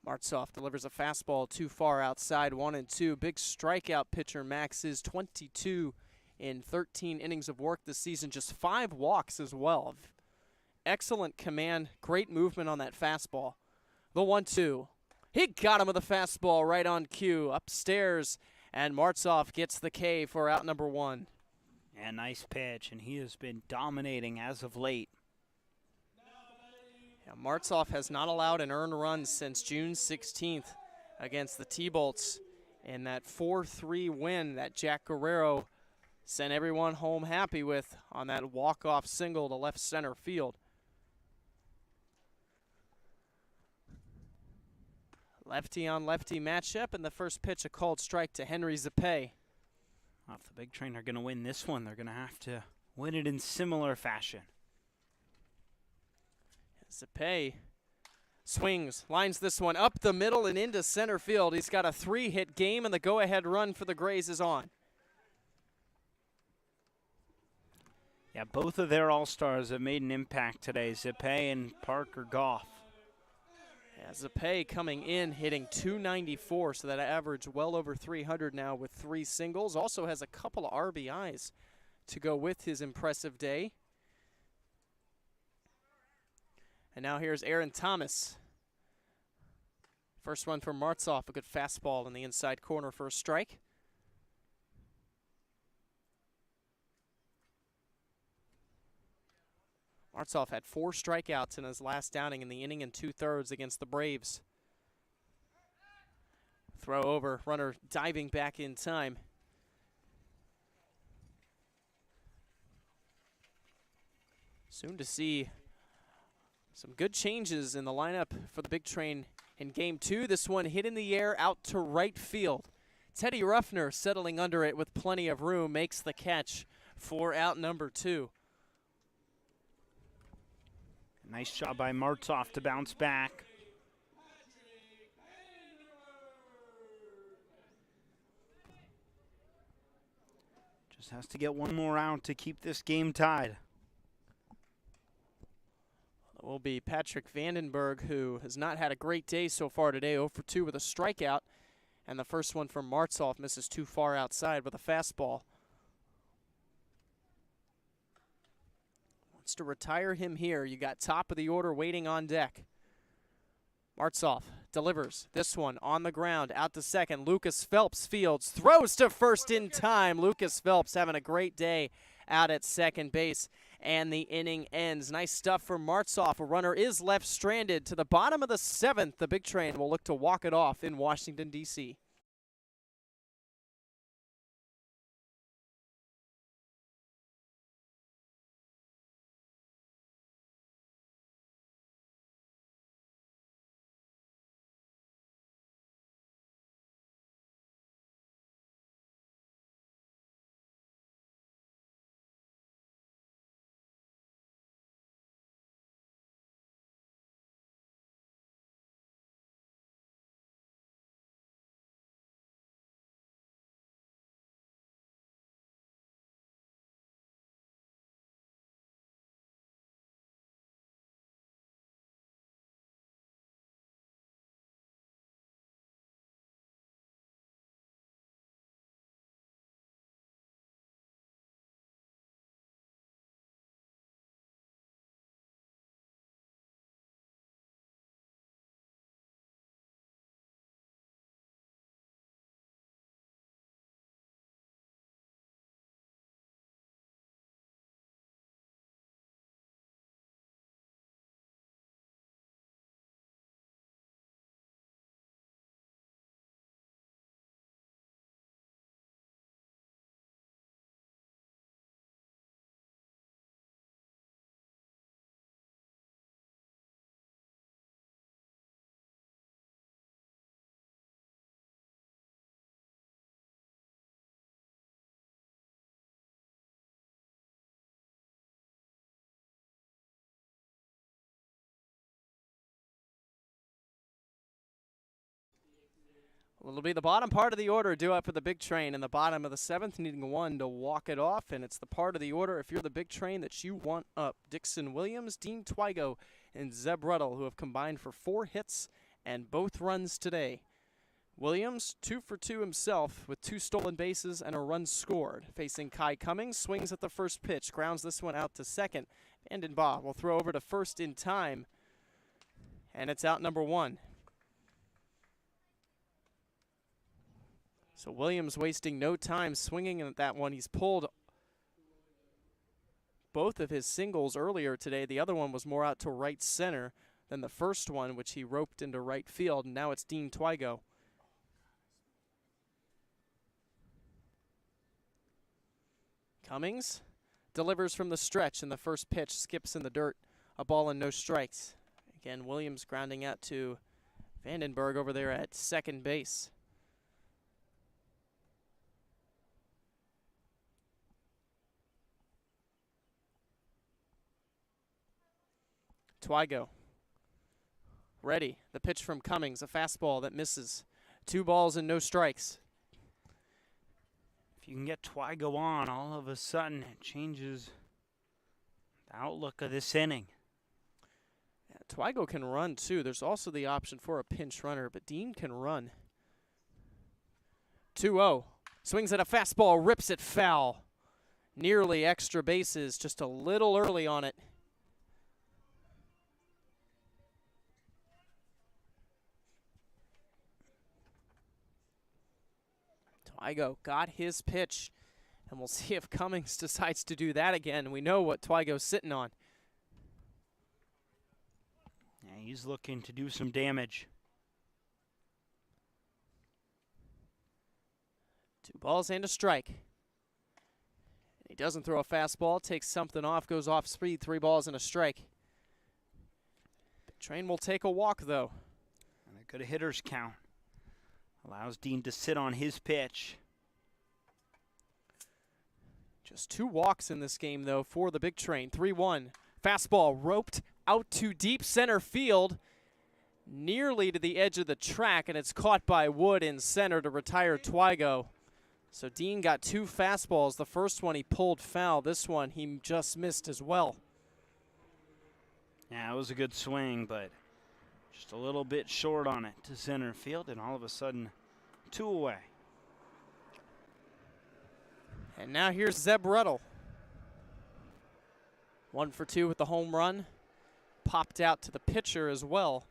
Martzoff delivers a fastball too far outside, 1-2. Big strikeout pitcher Max is 22 in 13 innings of work this season, just 5 walks as well. Excellent command, great movement on that fastball. The 1-2. He got him with a fastball right on cue, upstairs, and Martzoff gets the K for out number 1.
Yeah, nice pitch, and he has been dominating as of late.
Yeah, Martzoff has not allowed an earned run since June 16th against the T-Bolts in that 4-3 win that Jack Guerrero sent everyone home happy with on that walk-off single to left center field. Lefty-on-lefty matchup, and the first pitch a called strike to Henry Zapay.
If the Big Train are going to win this one, they're going to have to win it in similar fashion.
Zapay swings, lines this one up the middle and into center field. He's got a 3-hit game, and the go-ahead run for the Grays is on.
Yeah, both of their All-Stars have made an impact today, Zapay and Parker Goff.
Yeah, Zapay coming in, hitting .294, so that average well over 300 now with 3 singles. Also has a couple of RBIs to go with his impressive day. And now here's Aaron Thomas. First one from Martzoff, a good fastball in the inside corner for a strike. Martzoff had 4 strikeouts in his last outing in the inning and 2/3 against the Braves. Throw over, runner diving back in time. Soon to see some good changes in the lineup for the Big Train in Game 2. This one hit in the air out to right field. Teddy Ruffner, settling under it with plenty of room, makes the catch for out number 2.
Nice job by Martzoff to bounce back. Just has to get one more out to keep this game tied.
It will be Patrick Vandenberg, who has not had a great day so far today, 0 for 2 with a strikeout. And the first one from Martzoff misses too far outside with a fastball. To retire him here. You got top of the order waiting on deck. Martzoff delivers this one on the ground out to second. Lucas Phelps fields, throws to first in time. Lucas Phelps having a great day out at second base, and the inning ends. Nice stuff for Martzoff. A runner is left stranded to the bottom of the 7th. The Big Train will look to walk it off in Washington, D.C. Well, it'll be the bottom part of the order due up for the Big Train in the bottom of the 7th, needing one to walk it off, and it's the part of the order, if you're the Big Train, that you want up. Dixon Williams, Dean Twigo, and Zeb Ruddle, who have combined for 4 hits and both runs today. Williams, 2 for 2 himself with 2 stolen bases and a run scored. Facing Kai Cummings, swings at the first pitch, grounds this one out to second. Vandenbaugh will throw over to first in time, and it's out number 1. So Williams wasting no time swinging at that one. He's pulled both of his singles earlier today. The other one was more out to right center than the first one, which he roped into right field, and now it's Dean Twigo. Cummings delivers from the stretch, and the first pitch skips in the dirt. A ball and no strikes. Again, Williams grounding out to Vandenberg over there at second base. Twigo ready. The pitch from Cummings, a fastball that misses. 2 balls and no strikes.
If you can get Twigo on, all of a sudden it changes the outlook of this inning.
Yeah, Twigo can run too. There's also the option for a pinch runner, but Dean can run. 2-0. Swings at a fastball, rips it foul. Nearly extra bases, just a little early on it. Twigo got his pitch, and we'll see if Cummings decides to do that again. We know what Twigo's sitting on.
Yeah, he's looking to do some damage.
2 balls and a strike. He doesn't throw a fastball, takes something off, goes off speed, 3 balls and a strike. Train will take a walk, though.
And a good hitter's count. Allows Dean to sit on his pitch.
Just 2 walks in this game, though, for the Big Train. 3-1. Fastball roped out to deep center field, nearly to the edge of the track, and it's caught by Wood in center to retire Twigo. So Dean got 2 fastballs. The first one he pulled foul. This one he just missed as well.
Yeah, it was a good swing, but just a little bit short on it to center field, and all of a sudden, 2 away.
And now here's Zeb Ruddle. 1 for 2 with the home run. Popped out to the pitcher as well.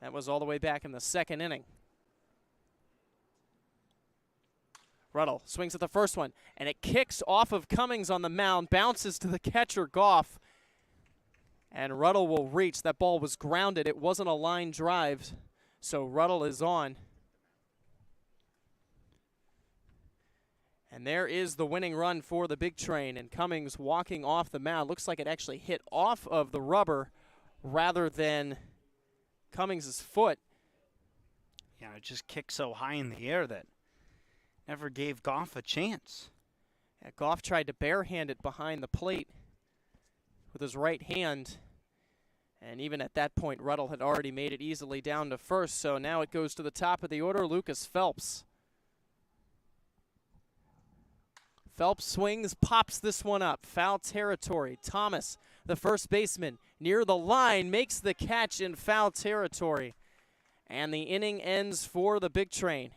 That was all the way back in the 2nd inning. Ruddle swings at the first one, and it kicks off of Cummings on the mound, bounces to the catcher, Goff. And Ruddle will reach. That ball was grounded. It wasn't a line drive, so Ruddle is on. And there is the winning run for the Big Train, and Cummings walking off the mound. Looks like it actually hit off of the rubber rather than Cummings' foot.
Yeah, it just kicked so high in the air that never gave Goff a chance.
Yeah, Goff tried to barehand it behind the plate with his right hand. And even at that point, Ruddle had already made it easily down to first. So now it goes to the top of the order, Lucas Phelps. Phelps swings, pops this one up. Foul territory. Thomas, the first baseman, near the line, makes the catch in foul territory. And the inning ends for the Big Train.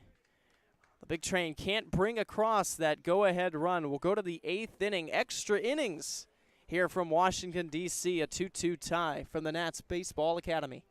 The Big Train can't bring across that go-ahead run. We'll go to the 8th inning, extra innings here from Washington, D.C., a 2-2 tie from the Nats Baseball Academy.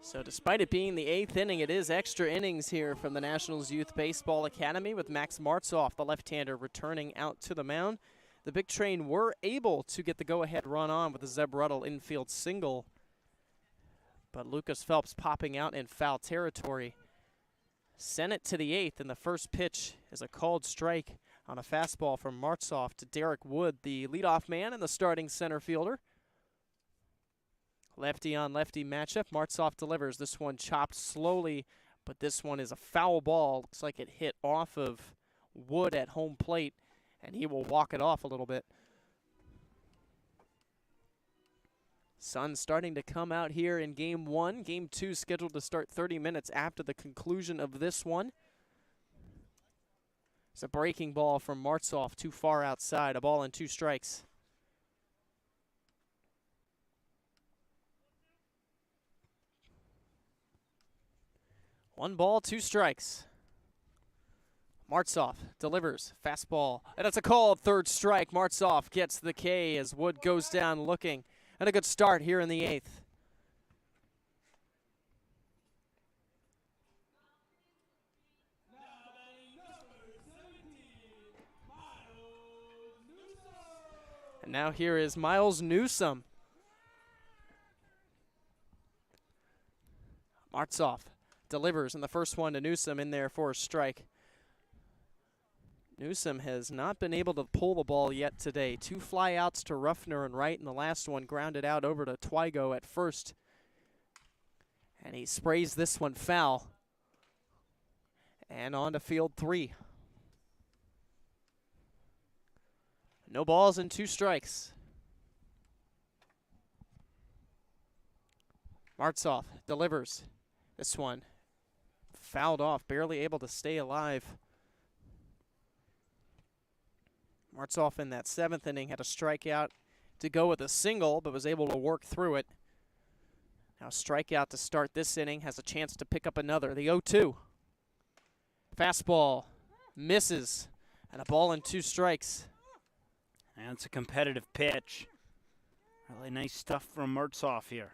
So despite it being the 8th inning, it is extra innings here from the Nationals Youth Baseball Academy with Max Martzoff, the left-hander, returning out to the mound. The Big Train were able to get the go-ahead run on with a Zeb Ruddle infield single, but Lucas Phelps popping out in foul territory sent it to the 8th, and the first pitch is a called strike on a fastball from Martzoff to Derek Wood, the leadoff man and the starting center fielder. Lefty on lefty matchup. Martzoff delivers. This one chopped slowly, but this one is a foul ball. Looks like it hit off of Wood at home plate, and he will walk it off a little bit. Sun starting to come out here in Game 1. Game 2 scheduled to start 30 minutes after the conclusion of this one. It's a breaking ball from Martzoff, too far outside. A ball and 2 strikes. One ball, 2 strikes. Martzoff delivers, fastball, and it's a called third strike. Martzoff gets the K as Wood goes down looking. And a good start here in the 8th. And now here is Miles Newsome. Martzoff delivers, and the first one to Newsome in there for a strike. Newsome has not been able to pull the ball yet today. 2 flyouts to Ruffner and right, and the last one grounded out over to Twigo at first. And he sprays this one foul. And on to field 3. No balls and 2 strikes. Martzoff delivers. This one fouled off, barely able to stay alive. Martzoff in that 7th inning had a strikeout to go with a single, but was able to work through it. Now strikeout to start this inning, has a chance to pick up another. The 0-2. Fastball misses, and a ball and 2 strikes.
And it's a competitive pitch. Really nice stuff from Martzoff here.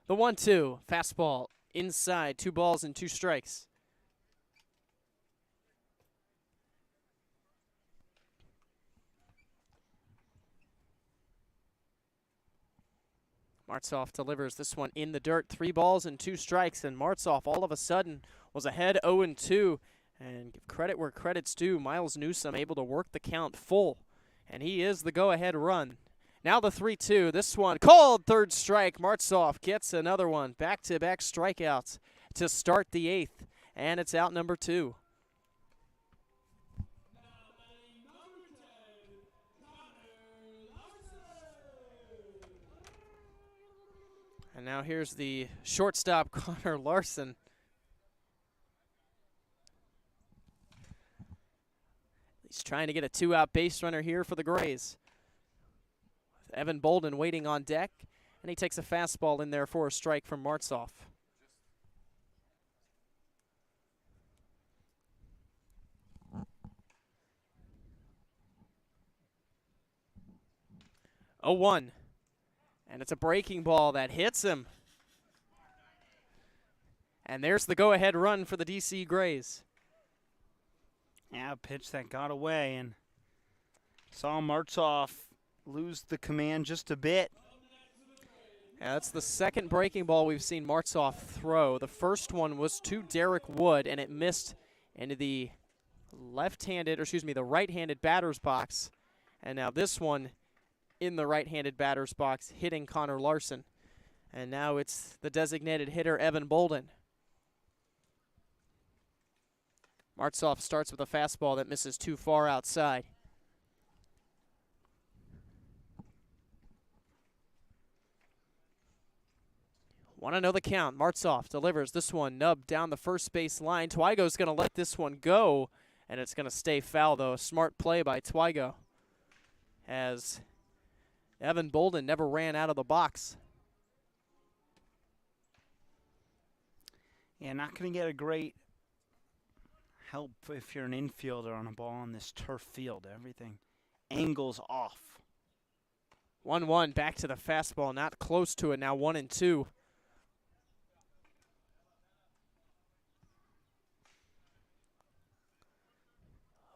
The 1-2. Fastball inside, 2 balls and 2 strikes. Martzoff delivers this one in the dirt. 3 balls and 2 strikes, and Martzoff all of a sudden was ahead 0-2. And give credit where credit's due. Miles Newsome able to work the count full, and he is the go-ahead run. Now the 3-2. This one called third strike. Martzoff gets another one. Back-to-back strikeouts to start the 8th, and it's out number 2. And now here's the shortstop, Connor Larson. He's trying to get a 2-out base runner here for the Grays. Evan Bolden waiting on deck, and he takes a fastball in there for a strike from Martzoff. Oh, 1. And it's a breaking ball that hits him. And there's the go-ahead run for the DC Grays.
Yeah, a pitch that got away, and saw Martzoff lose the command just a bit.
Yeah, that's the second breaking ball we've seen Martzoff throw. The first one was to Derek Wood, and it missed into the the right-handed batter's box. And now this one in the right-handed batter's box, hitting Connor Larson. And now it's the designated hitter, Evan Bolden. Martzoff starts with a fastball that misses too far outside. Want to know the count. Martzoff delivers this one, nubbed down the first base line. Twigo's going to let this one go, and it's going to stay foul, though. A smart play by Twigo, as Evan Bolden never ran out of the box.
Yeah, not going to get a great help if you're an infielder on a ball on this turf field. Everything angles off.
1-1 back to the fastball, not close to it now, 1-2.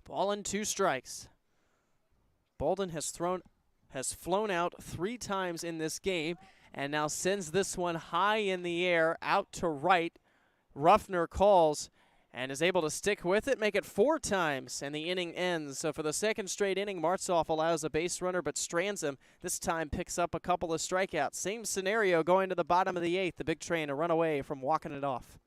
Ball and 2 strikes. Bolden has flown out 3 times in this game and now sends this one high in the air out to right. Ruffner calls and is able to stick with it, make it 4 times, and the inning ends. So for the second straight inning, Martzoff allows a base runner but strands him. This time picks up a couple of strikeouts. Same scenario going to the bottom of the 8th. The Big Train a run away from walking it off.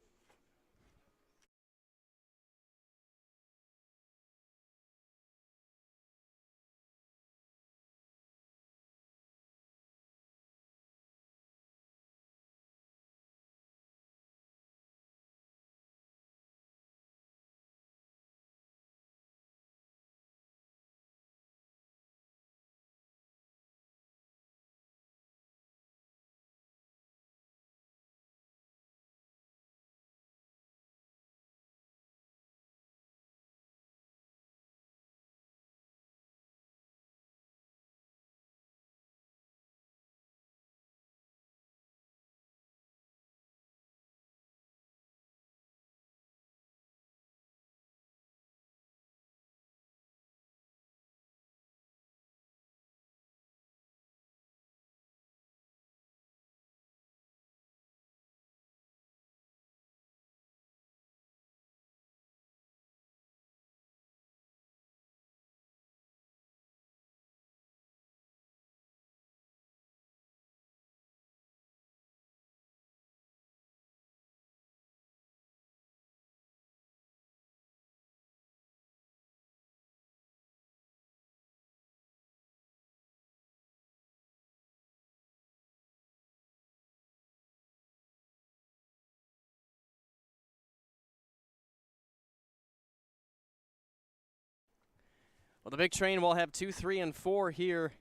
Well, the Big Train will have 2, 3, and 4 here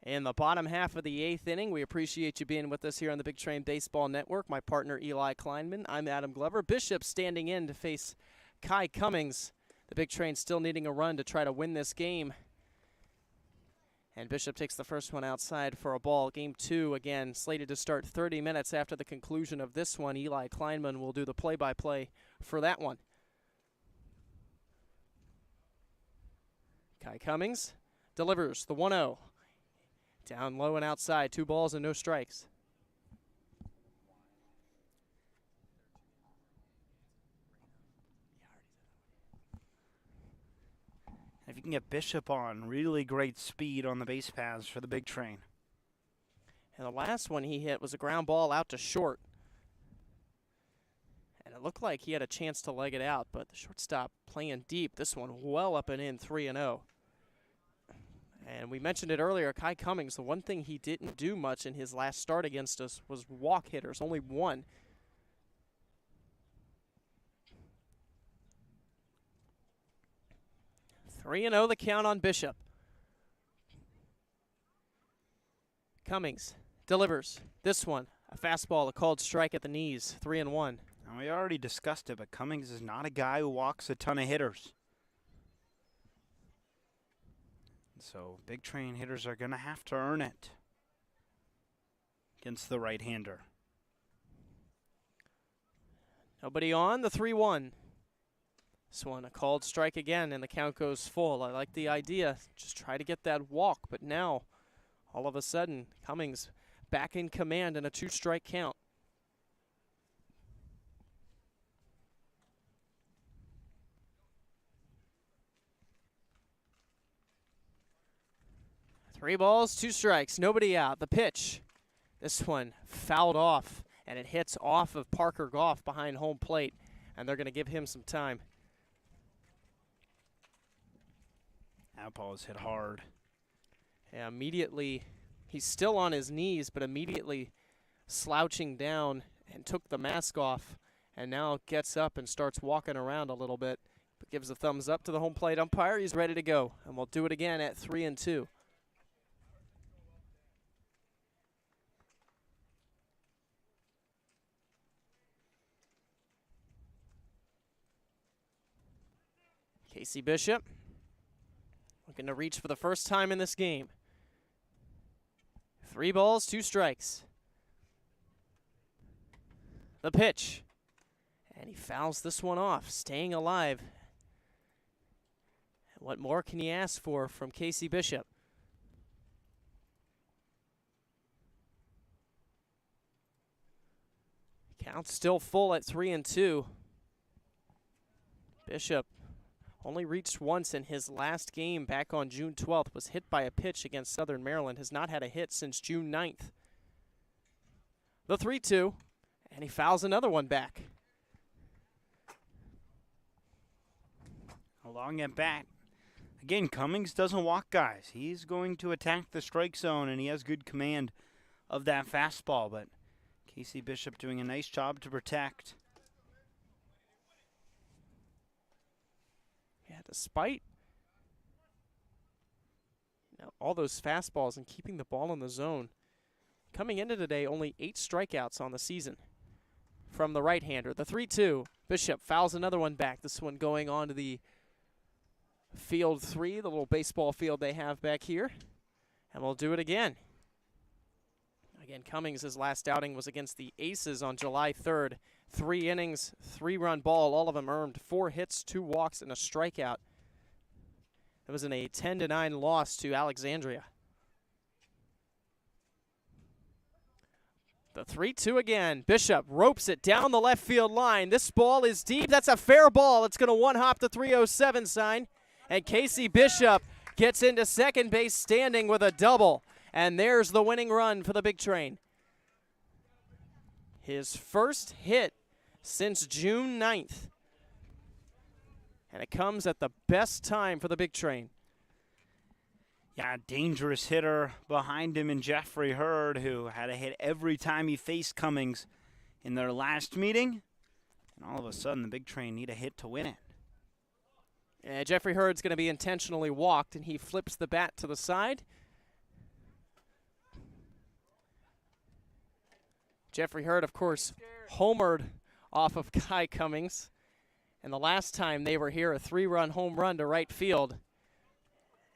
in the bottom half of the 8th inning. We appreciate you being with us here on the Big Train Baseball Network. My partner, Eli Kleinman. I'm Adam Glover. Bishop standing in to face Kai Cummings. The Big Train still needing a run to try to win this game. And Bishop takes the first one outside for a ball. Game 2, again, slated to start 30 minutes after the conclusion of this one. Eli Kleinman will do the play-by-play for that one. Kai Cummings delivers the 1-0. Down low and outside, 2 balls and no strikes.
If you can get Bishop on, really great speed on the base paths for the Big Train.
And the last one he hit was a ground ball out to short. And it looked like he had a chance to leg it out, but the shortstop playing deep. This one well up and in, 3-0. And we mentioned it earlier, Kai Cummings, the one thing he didn't do much in his last start against us was walk hitters, only 1. Three 3-0 the count on Bishop. Cummings delivers this one. A fastball, a called strike at the knees, 3-1.
Now, we already discussed it, but Cummings is not a guy who walks a ton of hitters. So Big Train hitters are going to have to earn it against the right-hander.
Nobody on, the 3-1. This one, a called strike again, and the count goes full. I like the idea. Just try to get that walk, but now, all of a sudden, Cummings back in command in a 2-strike count. Three balls, 2 strikes, nobody out. The pitch, this one fouled off, and it hits off of Parker Goff behind home plate, and they're going to give him some time.
That ball is hit hard.
Yeah, immediately, he's still on his knees, but immediately slouching down and took the mask off, and now gets up and starts walking around a little bit, but gives a thumbs up to the home plate umpire. He's ready to go, and we'll do it again at 3-2. Casey Bishop looking to reach for the first time in this game. 3 balls, 2 strikes. The pitch. And he fouls this one off, staying alive. What more can you ask for from Casey Bishop? Count still full at 3-2. Bishop only reached once in his last game back on June 12th, was hit by a pitch against Southern Maryland, has not had a hit since June 9th. The 3-2, and he fouls another one back.
Along at bat. Again, Cummings doesn't walk guys. He's going to attack the strike zone, and he has good command of that fastball, but Casey Bishop doing a nice job to protect.
Yeah, despite all those fastballs and keeping the ball in the zone, coming into today, only 8 strikeouts on the season from the right-hander. The 3-2, Bishop fouls another one back. This one going on to the field 3, the little baseball field they have back here. And we'll do it again. Again, Cummings' his last outing was against the Aces on July 3rd. 3 innings, 3-run ball, all of them earned. 4 hits, 2 walks, and a strikeout. It was in a 10-9 loss to Alexandria. The 3-2 again. Bishop ropes it down the left field line. This ball is deep. That's a fair ball. It's going to one-hop the 307 sign. And Casey Bishop gets into second base standing with a double. And there's the winning run for the Big Train. His first hit since June 9th. And it comes at the best time for the Big Train.
Yeah, dangerous hitter behind him in Jeffrey Hurd, who had a hit every time he faced Cummings in their last meeting. And all of a sudden, the Big Train need a hit to win it.
Yeah, Jeffrey Hurd's going to be intentionally walked, and he flips the bat to the side. Jeffrey Hurd, of course, homered off of Kai Cummings. And the last time they were here, a 3-run home run to right field.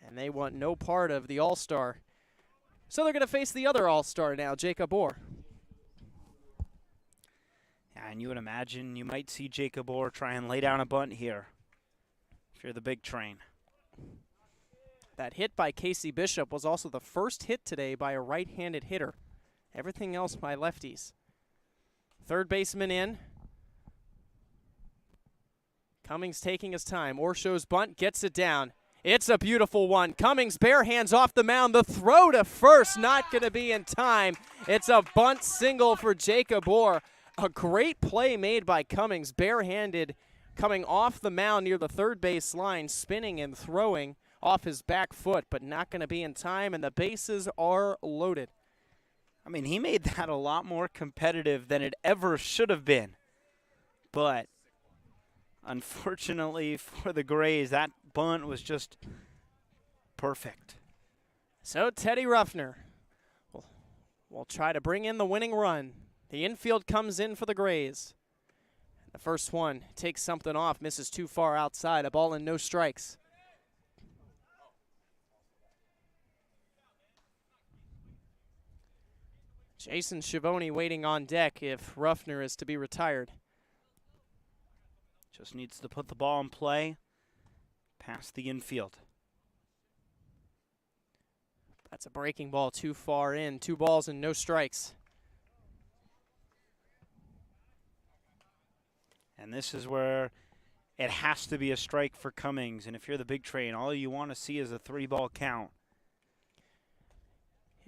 And they want no part of the All-Star. So they're going to face the other All-Star now, Jacob Orr.
Yeah, and you would imagine you might see Jacob Orr try and lay down a bunt here if you're the Big Train.
That hit by Casey Bishop was also the first hit today by a right-handed hitter. Everything else by lefties. Third baseman in. Cummings taking his time. Orr shows bunt, gets it down. It's a beautiful one. Cummings bare hands off the mound. The throw to first not going to be in time. It's a bunt single for Jacob Orr. A great play made by Cummings, barehanded, coming off the mound near the third base line, spinning and throwing off his back foot, but not going to be in time, and the bases are loaded.
I mean, he made that a lot more competitive than it ever should have been. But unfortunately for the Grays, that bunt was just perfect.
So Teddy Ruffner will try to bring in the winning run. The infield comes in for the Grays. The first one takes something off, misses too far outside. A ball and no strikes. Jason Schiavone waiting on deck if Ruffner is to be retired.
Just needs to put the ball in play past the infield.
That's a breaking ball too far in. 2 balls and no strikes.
And this is where it has to be a strike for Cummings. And if you're the Big Train, all you want to see is a 3-ball count.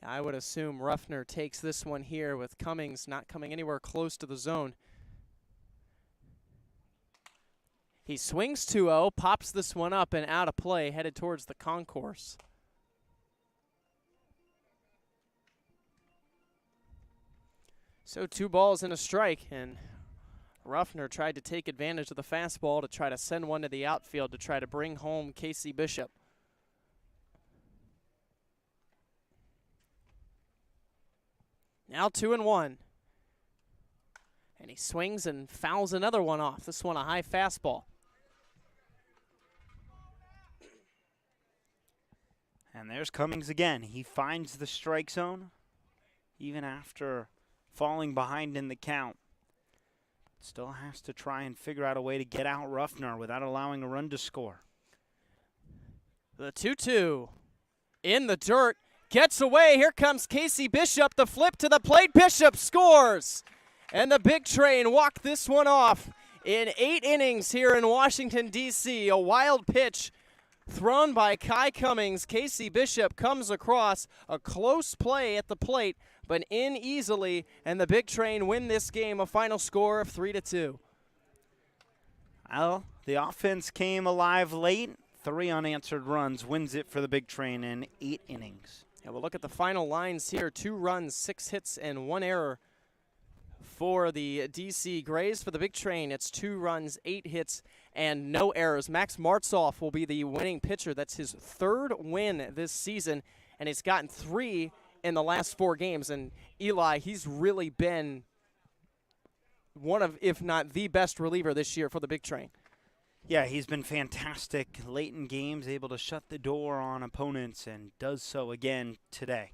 Yeah, I would assume Ruffner takes this one here with Cummings not coming anywhere close to the zone. He swings 2-0, pops this one up and out of play, headed towards the concourse. So 2 balls and a strike, and Ruffner tried to take advantage of the fastball to try to send one to the outfield to try to bring home Casey Bishop. Now 2-1. And he swings and fouls another one off. This one a high fastball.
And there's Cummings again. He finds the strike zone. even after falling behind in the count. Still has to try and figure out a way to get out Ruffner without allowing a run to score.
The 2-2 in the dirt, gets away. Here comes Casey Bishop, the flip to the plate. Bishop scores, and the Big Train walked this one off in 8 innings here in Washington, D.C. A wild pitch thrown by Kai Cummings. Casey Bishop comes across, a close play at the plate, but in easily, and the Big Train win this game, a final score of 3-2.
Well, the offense came alive late. 3 unanswered runs wins it for the Big Train in 8 innings.
And we'll look at the final lines here. 2 runs, 6 hits, and 1 error for the DC Grays. For the Big Train, it's 2 runs, 8 hits, and no errors. Max Martzoff will be the winning pitcher. That's his 3rd win this season, and he's gotten 3 in the last 4 games. And Eli, he's really been one of, if not the best reliever this year for the Big Train.
Yeah, he's been fantastic late in games, able to shut the door on opponents, and does so again today.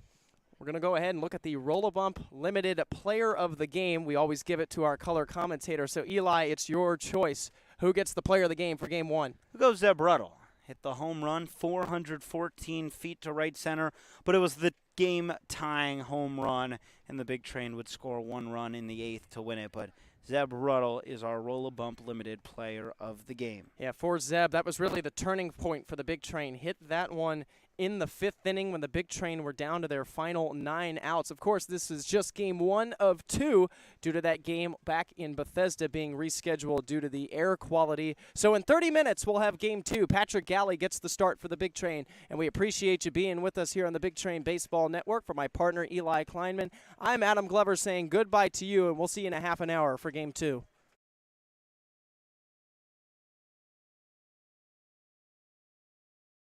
We're going to go ahead and look at the Roll-A-Bump Limited Player of the Game. We always give it to our color commentator. So, Eli, it's your choice. Who gets the Player of the Game for Game 1?
Who goes Zeb Ruddle? Hit the home run, 414 feet to right center, but it was the game-tying home run, and the Big Train would score 1 run in the 8th to win it. But Zeb Ruddle is our Roll-A-Bump Limited Player of the Game.
Yeah, for Zeb, that was really the turning point for the Big Train. Hit that one in the 5th inning when the Big Train were down to their final 9 outs. Of course, this is just game 1 of 2 due to that game back in Bethesda being rescheduled due to the air quality. So in 30 minutes, we'll have game 2. Patrick Galley gets the start for the Big Train, and we appreciate you being with us here on the Big Train Baseball Network. For my partner, Eli Kleinman, I'm Adam Glover saying goodbye to you, and we'll see you in a half an hour for game 2.